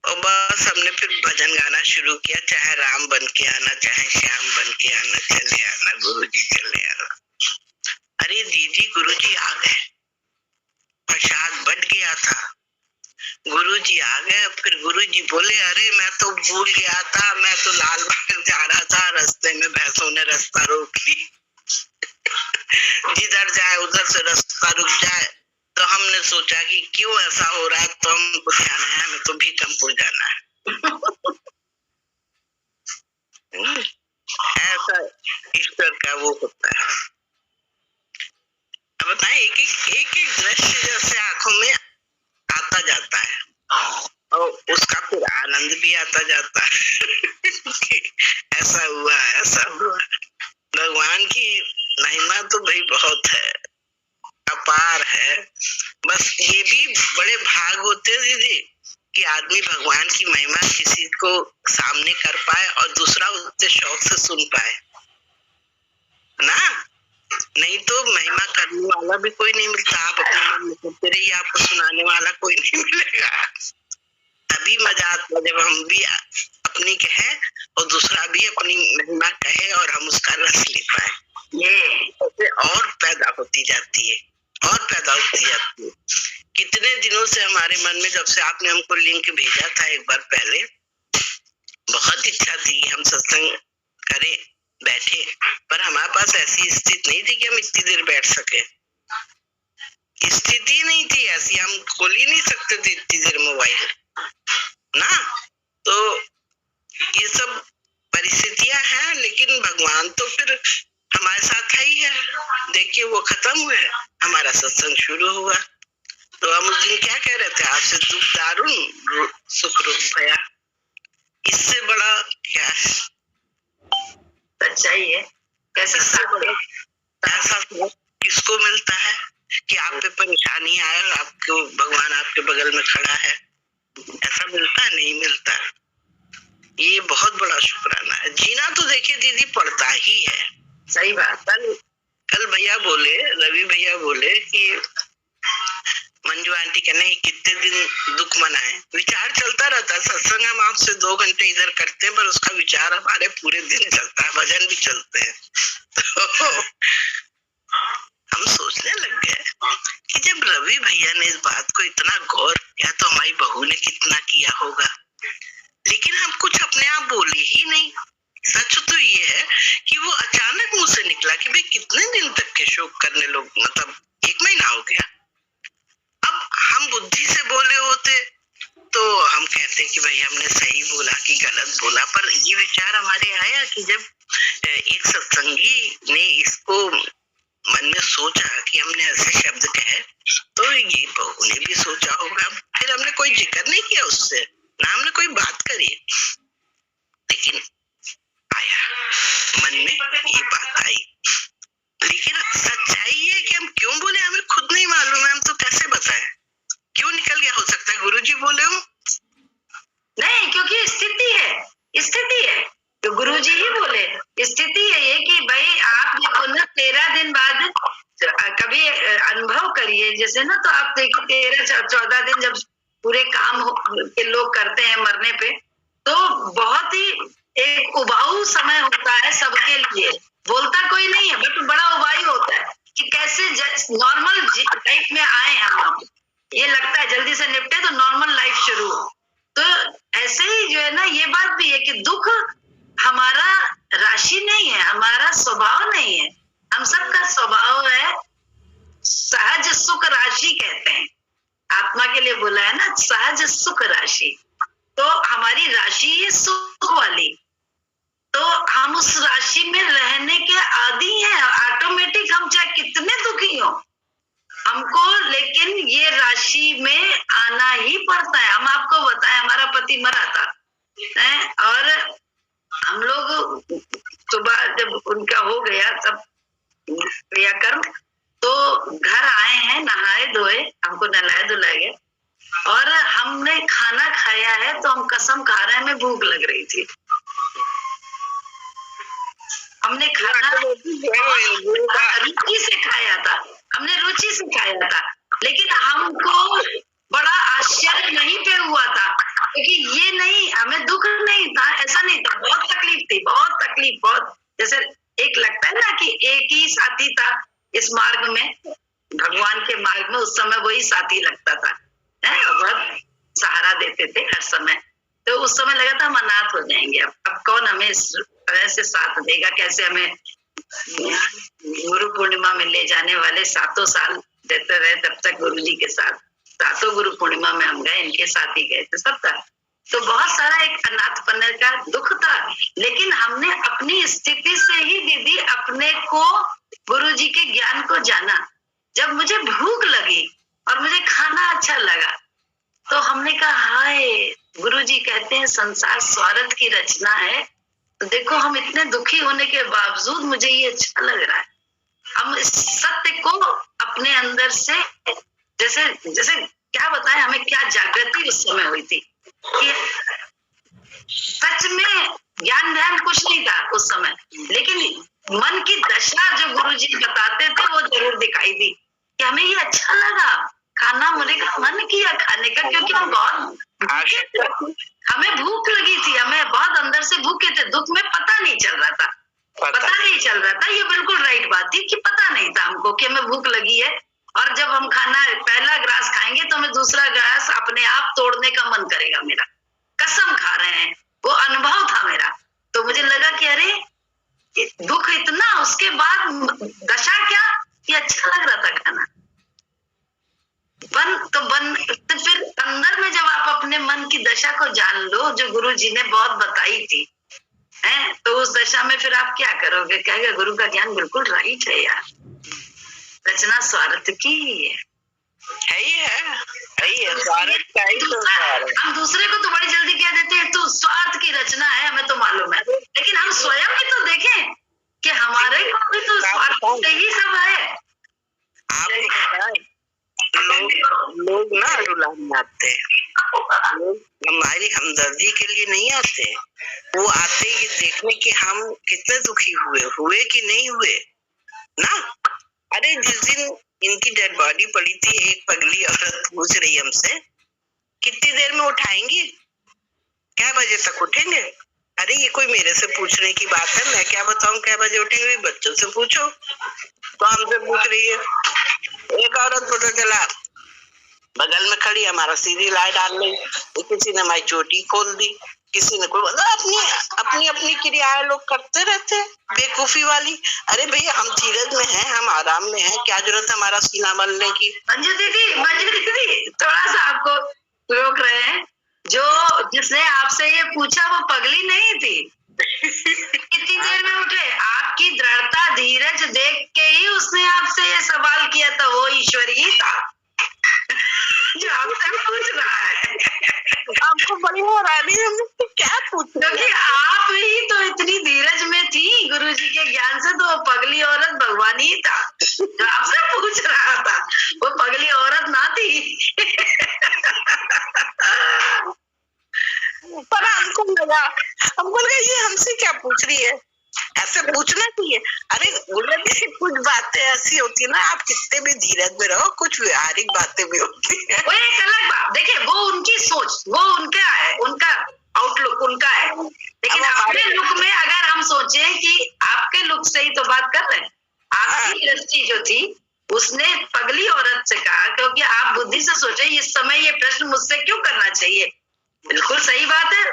और बस हमने फिर भजन गाना शुरू किया, चाहे राम बन के आना, चाहे श्याम बन के आना, चले आना गुरुजी चले आना। अरे दीदी गुरुजी आ गए, प्रसाद बट गया था, गुरुजी आ गए। फिर गुरुजी बोले अरे मैं तो भूल गया था, मैं तो लाल बाग जा रहा था, रास्ते में भैंसों ने रास्ता रोक ली। जिधर जाए उधर से रास्ता रुक जाए, तो हमने सोचा कि क्यों ऐसा हो रहा है, तो हमको ध्यान है हमें तो भीकमपुर जाना है। ऐसा ईश्वर का वो होता है। अब बताए एक दृश्य जैसे आंखों में आता जाता है और उसका फिर आनंद भी आता जाता है। ऐसा हुआ, ऐसा हुआ। भगवान की महिमा तो भाई बहुत है, अपार है। बस ये भी बड़े भाग होते हैं दीदी कि आदमी भगवान की महिमा किसी को सामने कर पाए और दूसरा उससे शौक से सुन पाए ना। नहीं तो महिमा करने वाला भी कोई नहीं मिलता। आप अपने मन में करते रहिए, आपको सुनाने वाला कोई नहीं मिलेगा। तभी मजा आता जब हम भी अपनी कहे और दूसरा भी अपनी महिमा कहे और हम उसका रस ले पाए। ये और पैदा होती जाती है, और पैदा होती जाती है। कितने दिनों से हमारे मन में, जब से आपने हमको लिंक भेजा था एक बार पहले, बहुत इच्छा थी कि हम सत्संग करें, बैठे, पर हमारे पास ऐसी स्थिति नहीं थी कि हम इतनी देर बैठ सके। स्थिति नहीं थी ऐसी, हम खोल ही नहीं सकते थे इतनी देर मोबाइल ना। तो ये सब परिस्थितियां हैं, लेकिन भगवान तो फिर हमारे साथ है ही है। देखिए वो खत्म हुए, हमारा सत्संग शुरू हुआ। तो हम उस दिन क्या कह रहे थे, आपसे दुख दारुण सुख रुक गया, इससे बड़ा क्या है। सच्चाई है। कैसे ऐसा किसको मिलता है कि आप पे परेशानी आए और आपको भगवान आपके बगल में खड़ा है, ऐसा मिलता नहीं मिलता। ये बहुत बड़ा शुक्राना है। जीना तो देखिए दीदी पड़ता ही है। सही बात। कल भैया बोले, रवि भैया बोले कि मंजू आंटी कहने कितने दिन दुख मनाए। विचार चलता रहता है। सत्संग हम आपसे 2 घंटे इधर करते हैं, पर उसका विचार हमारे पूरे दिन चलता है, भजन भी चलते हैं। तो हम सोचने लग गए कि जब रवि भैया ने इस बात को इतना गौर किया तो हमारी बहू ने कितना किया होगा। लेकिन हम कुछ अपने आप बोले ही नहीं। सच तो ये है कि वो अचानक मुंह से निकला कि भाई कितने दिन तक के शोक करने लोग, मतलब 1 महीना हो गया। अब हम बुद्धि से बोले होते तो हम कहते कि भाई हमने सही बोला कि गलत बोला, पर ये विचार हमारे आया कि जब एक सत्संगी ने इसको मन में सोचा कि हमने ऐसे शब्द कहे, तो ये बहू ने भी सोचा होगा। फिर हमने कोई जिक्र नहीं किया उससे, ना हमने कोई बात करी, लेकिन आया मन में ये बात आई। लेकिन सच्चाई है कि हम क्यों बोले हमें खुद नहीं मालूम है। हम तो कैसे बताएं क्यों निकल गया। हो सकता है गुरुजी बोले हो, नहीं, क्योंकि स्थिति है तो गुरुजी ही बोले। स्थिति है ये कि भाई आप देखो ना, 13 दिन बाद कभी अनुभव करिए जैसे ना, तो आप देखिए 13-14 दिन जब पूरे काम के लोग करते हैं मरने पे, तो बहुत ही एक उबाऊ समय होता है सबके लिए। बोलता कोई नहीं है, बट बड़ा उबाऊ होता है कि कैसे नॉर्मल लाइफ में आए हम। ये लगता है जल्दी से निपटे तो नॉर्मल लाइफ शुरू हो। तो ऐसे ही जो है ना, ये बात भी है कि दुख हमारा राशि नहीं है, हमारा स्वभाव नहीं है। हम सबका स्वभाव है सहज सुख राशि, कहते हैं आत्मा के लिए बोला है ना, सहज सुख राशि। तो हमारी राशि है सुख वाली। तो हम उस राशि में रहने के आदी हैं, ऑटोमेटिक हम चाहे कितने दुखी हो हमको, लेकिन ये राशि में आना ही पड़ता है। हम आपको बताएं, हमारा पति मरा था और हम लोग सुबह जब उनका हो गया तब क्रियाकर्म, तो घर आए हैं, नहाए धोए, हमको नहलाए धुलाए गए और हमने खाना खाया है तो हम कसम खा रहे हैं, हमें भूख लग रही थी। हमने खाना रुचि से खाया था, हमने रुचि से खाया था, लेकिन हमको बड़ा आश्चर्य नहीं पे हुआ था, क्योंकि ये नहीं, हमें दुख नहीं था, ऐसा नहीं था, बहुत तकलीफ थी, बहुत तकलीफ, बहुत जैसे एक लगता है ना कि एक ही साथी था इस मार्ग में, भगवान के मार्ग में, उस समय वही साथी लगता था, बहुत सहारा देते थे हर समय। तो उस समय लगा था हम अनाथ हो जाएंगे, अब कौन हमें इस तरह से साथ देगा, कैसे हमें गुरु पूर्णिमा में ले जाने वाले 7 साल देते रहे, तब तक गुरु जी के साथ 7 गुरु पूर्णिमा में हम गए, इनके साथ ही गए थे, सब था। तो बहुत सारा एक अनाथपन का दुख था, लेकिन हमने अपनी स्थिति से ही दीदी अपने को, गुरु जी के ज्ञान को जाना। जब मुझे भूख लगी और मुझे खाना अच्छा लगा तो हमने कहा हाय, गुरु जी कहते हैं संसार स्वार्थ की रचना है, तो देखो हम इतने दुखी होने के बावजूद मुझे ये अच्छा लग रहा है। हम इस सत्य को अपने अंदर से, जैसे जैसे क्या बताएं, हमें क्या जागृति उस समय हुई थी कि सच में ज्ञान ध्यान कुछ नहीं था उस समय, लेकिन मन की दशा जो गुरु जी बताते थे वो जरूर दिखाई दी कि हमें ये अच्छा लगा, खाना मुझे का मन किया खाने का, क्योंकि हम बहुत हमें भूख लगी थी, हमें बहुत अंदर से भूखे थे, दुख में पता नहीं चल रहा था, पता नहीं चल रहा था, ये बिल्कुल राइट बात थी कि पता नहीं था हमको कि हमें भूख लगी है, और जब हम खाना पहला ग्रास खाएंगे तो हमें दूसरा ग्रास अपने आप तोड़ने का मन करेगा मेरा, कसम खा रहे हैं, वो अनुभव था मेरा। तो मुझे लगा कि अरे दुख इतना, उसके बाद दशा क्या, ये अच्छा लग रहा था खाना। तो फिर अंदर में जब आप अपने मन की दशा को जान लो, जो गुरु जी ने बहुत बताई थी, हैं, तो उस दशा में फिर आप क्या करोगे, कहेगा गुरु का ज्ञान बिल्कुल राइट है यार, रचना स्वार्थ की है ही है स्वार्थ का ही। हम दूसरे को तो बड़ी जल्दी कह देते हैं तो स्वार्थ की रचना है, हमें तो मालूम है, लेकिन हम स्वयं भी तो देखें कि हमारे को भी तो स्वार्थ से ही सब है। लोग ना रुलाने आते हैं, लोग हमारी हमदर्दी के लिए नहीं आते, वो आते ये देखने कि हम कितने दुखी हुए कि नहीं हुए ना। अरे जिस दिन इनकी डेड बॉडी पड़ी थी, एक पगली औरत पूछ रही हमसे कितनी देर में उठाएंगी, क्या बजे तक उठेंगे। अरे ये कोई मेरे से पूछने की बात है, मैं क्या बताऊं क्या बजे उठेंगे, बच्चों से पूछो। तो हमसे पूछ रही है, एक औरत पता चला बगल में खड़ी हमारा सीधी लाई डाल ली, किसी ने हमारी चोटी खोल दी, किसी ने कोई, अपनी अपनी क्रियाएं लोग करते रहते हैं बेवकूफी वाली। अरे भैया हम धीरज में हैं, हम आराम में हैं, क्या जरूरत है हमारा सीना मलने की। मंजू दीदी थोड़ा सा आपको रोक रहे हैं, जो जिसने आपसे ये पूछा वो पगली नहीं थी कितनी देर में उठे, आपकी दृढ़ता धीरज देख के ही उसने आपसे ये सवाल किया था, वो ईश्वर ही था जो आपसे पूछ रहा है। आपको बड़ी हैरानी है क्या पूछ, क्योंकि आप ही तो इतनी धीरज में थी गुरु जी के ज्ञान से, तो वो पगली औरत भगवान ही था जो आपसे पूछ रहा था, वो पगली औरत ना थी पर हमको लगा ये हमसे क्या पूछ रही है, ऐसे पूछना चाहिए। अरे कुछ बातें ऐसी होती है ना, आप कितने भी धीरज में रहो, कुछ व्यवहारिक बातें भी होती है, वो एक अलग बात। देखिए वो उनकी सोच, वो उनका है, उनका आउटलुक उनका है, लेकिन अपने लुक में अगर हम सोचें कि आपके लुक से ही तो बात कर रहे हैं, आपकी दृष्टि जो थी उसने पगली औरत से कहा, क्योंकि आप बुद्धि से सोचे इस समय ये प्रश्न मुझसे क्यों करना चाहिए, बिल्कुल सही बात है।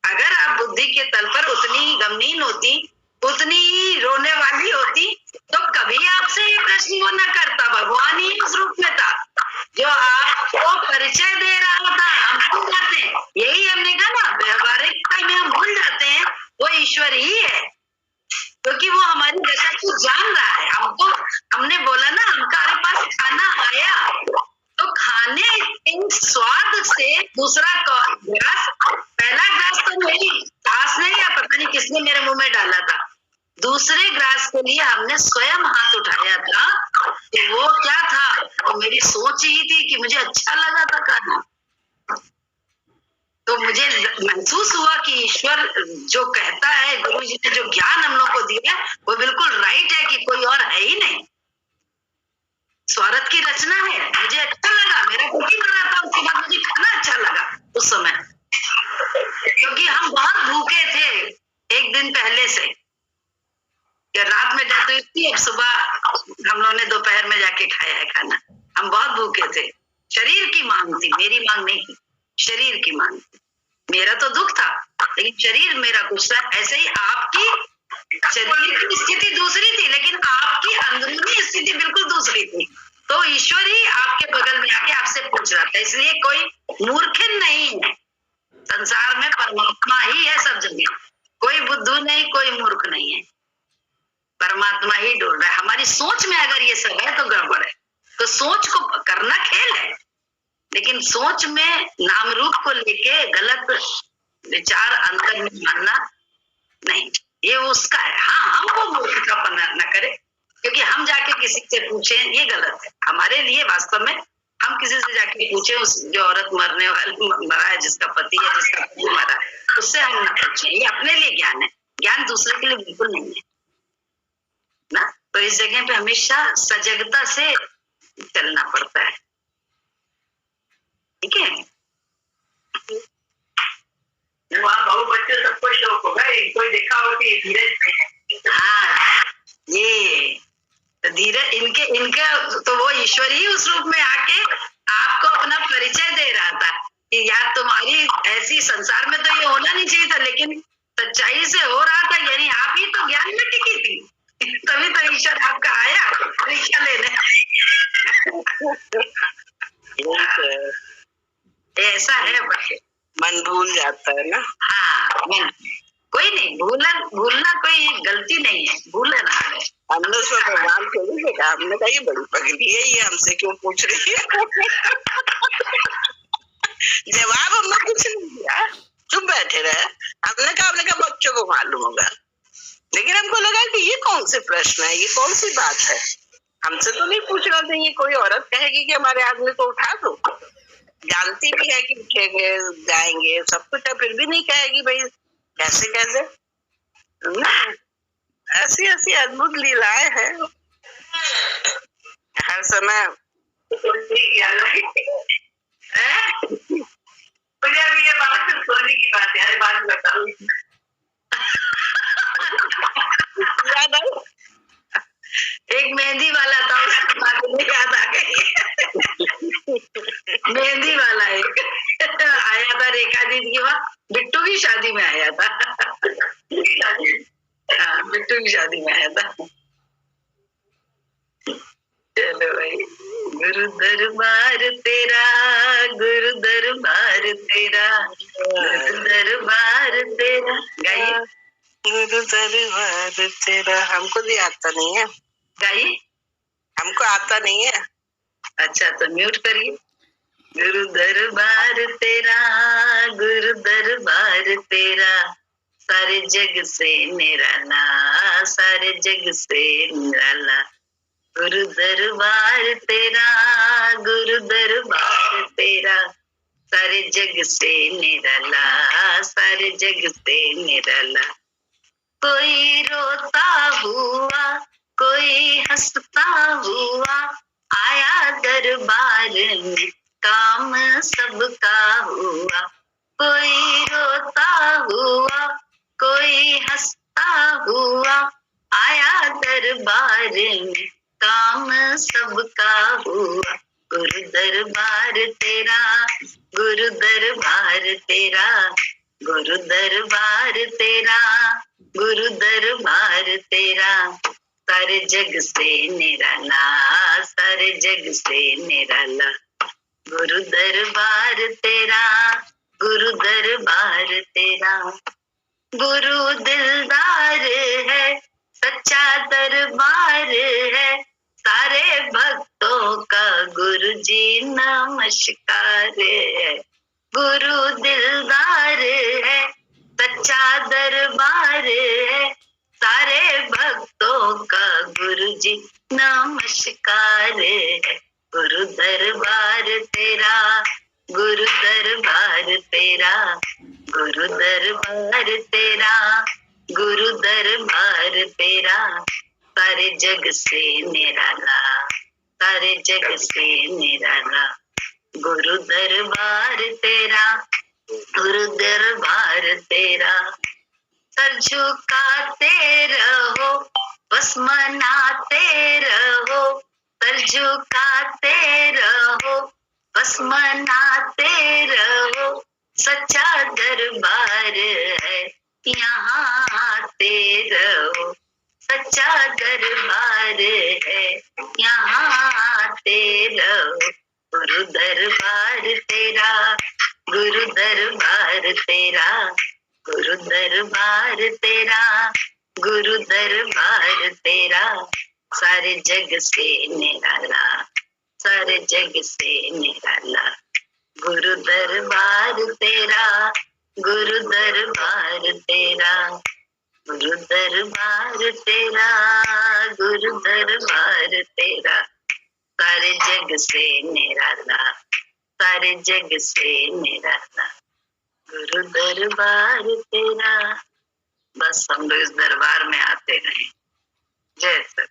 अगर आप बुद्धि के तल पर उतनी गमनीन होती, उतनी ही रोने वाली होती, तो कभी आपसे ये प्रश्न वो न करता, भगवान ही उस रूप में था जो आपको परिचय दे रहा था। हम भूल जाते हैं, यही हमने कहा ना, व्यवहारिकता में हम भूल जाते हैं वो ईश्वर ही है खाना आया तो खाने के स्वाद से दूसरा ग्लास, पहला ग्लास तो मेरी सास ने या पता नहीं किसने मेरे मुंह में डाला था, दूसरे ग्लास के लिए हमने स्वयं हाथ उठाया था। तो वो क्या था, वो मेरी सोच ही थी कि मुझे अच्छा लगा था खाना। तो मुझे महसूस हुआ कि ईश्वर जो कहता है, गुरु जी ने जो ज्ञान हम लोग को दिया वो बिल्कुल राइट है, कि कोई और है ही नहीं, स्वार्थ की रचना है। मुझे अच्छा लगा, मेरा कुकिंग बना था, उसके बाद मुझे खाना अच्छा लगा उस समय, क्योंकि हम बहुत भूखे थे एक दिन पहले से, कि रात में डेथ हुई थी, अब सुबह हम लोगों ने दोपहर में जाके खाया है खाना। हम बहुत भूखे थे, शरीर की मांग थी, मेरी मांग नहीं थी, शरीर की मांग थी। मेरा तो दुख था, लेकिन शरीर मेरा कुछ था। ऐसे ही आपकी शरीर की स्थिति दूसरी थी, लेकिन आपकी अंदरूनी स्थिति बिल्कुल दूसरी थी। तो ईश्वर ही आपके बगल में आके आपसे पूछ रहा था। इसलिए कोई मूर्ख नहीं है संसार में, परमात्मा ही है सब जगह, कोई बुद्धू नहीं, कोई मूर्ख नहीं है, परमात्मा ही डोल रहा है। हमारी सोच में अगर ये सब है तो गड़बड़ है। तो सोच को करना खेल है, लेकिन सोच में नाम रूप को लेके गलत विचार अंदर में मानना नहीं, ये उसका है। हाँ, हम वो मूर्खतापना न करें, क्योंकि हम जाके किसी से पूछे ये गलत है हमारे लिए। वास्तव में हम किसी से जाके पूछे, उस जो औरत मरने वाली मरा है, जिसका पति है, जिसका पति मरा है, उससे हम ना पूछे। ये अपने लिए ज्ञान है, ज्ञान दूसरे के लिए बिल्कुल नहीं है ना। तो इस जगह पे हमेशा सजगता से चलना पड़ता है, ठीक है। वहाँ बहु बच्चे सबको शौक होगा, कोई देखा हो कि धीरज। हाँ, ये धीरज इनका तो वो ईश्वर ही उस रूप में आके आपको अपना परिचय दे रहा था कि यार तुम्हारी ऐसी संसार में तो ये होना नहीं चाहिए था, लेकिन सच्चाई से हो रहा था, यानी आप ही तो ज्ञान में टिकी थी, तभी तो ईश्वर आपका आया परीक्षा लेने। ऐसा है, मन भूल जाता है ना। हाँ, मन कोई नहीं, भूलना कोई गलती नहीं है, भूल रहा है। हमने उसमें भगवान को नहीं देखा, हमने कहा ये बड़ी पगली है, ये हमसे क्यों पूछ रही है। जवाब हमने कुछ नहीं दिया, चुप बैठे रहे। हमने कहा बच्चों को मालूम होगा, लेकिन हमको लगा कि ये कौन से प्रश्न है, ये कौन सी बात है, हमसे तो नहीं पूछ रहे थे। ये कोई औरत कहेगी कि हमारे आदमी को उठा दो, जानती भी है कि उठेंगे जाएंगे सब कुछ है, फिर भी नहीं कहेगी भाई कैसे ऐसी ऐसी अद्भुत लीलाएं हैं हर समय। मुझे अभी ये बात सिर्फ सोने की बात है, बाद में बताऊं। एक मेहंदी वाला था, उसकी बात मुझे याद आ गई। मेहंदी वाला एक आया था रेखा दीदी के वहाँ, बिट्टू की शादी में आया था। हाँ, बिट्टू की शादी में आया था। चलो भाई, गुरु दरबार तेरा, गुरु दरबार तेरा, गुरु दरबार तेरा, गाइए। गुरु दरबार तेरा, हमको भी आता नहीं है, गाइए। हमको आता नहीं है। अच्छा, तो म्यूट करिए। गुरु दरबार तेरा, गुरु दरबार तेरा, सारे जग से निराला, सारे जग से निराला। गुरु दरबार तेरा, गुरु दरबार तेरा, सारे जग से निराला, सारे जग से निराला। कोई रोता हुआ, कोई हंसता हुआ, आया दरबार में, काम सबका हुआ। कोई रोता हुआ, कोई हंसता हुआ, आया दरबार में, काम सबका हुआ। गुरु दरबार तेरा, गुरु दरबार तेरा, गुरु दरबार तेरा, गुरु दरबार तेरा, सारे जग से निराला, सारे जग से निराला। गुरु दरबार तेरा, गुरु दरबार तेरा। गुरु दिलदार है, सच्चा दरबार है, सारे भक्तों का जी नमस्कार है, गुरु दिलदार है, सच्चा दरबार है, सारे भक्तों का गुरु जी नमस्कार है। गुरु दरबार तेरा, गुरु दरबार तेरा, गुरु दरबार तेरा, गुरु दरबार तेरा, सारे जग से निराला, सारे जग से निराला। गुरु दरबार तेरा, गुरु दरबार तेरा, सर झुकाते रहो, बस मनाते रहो, सर झुकाते रहो, बस मनाते रहो, सच्चा दरबार है, यहाँ आते रहो, सच्चा दरबार है, यहाँ आते रहो। गुरु दरबार तेरा, गुरु दरबार तेरा, गुरु दरबार तेरा, गुरु दरबार तेरा, सारे जग से निराला, सारे जग से निराला। गुरु दरबार तेरा, गुरु दरबार तेरा, गुरु दरबार तेरा, गुरु दरबार तेरा, सारे जग से निराला, सारे जग से निराला। गुरु दरबार तेरा। बस हम लोग इस दरबार में आते रहे। जय सत।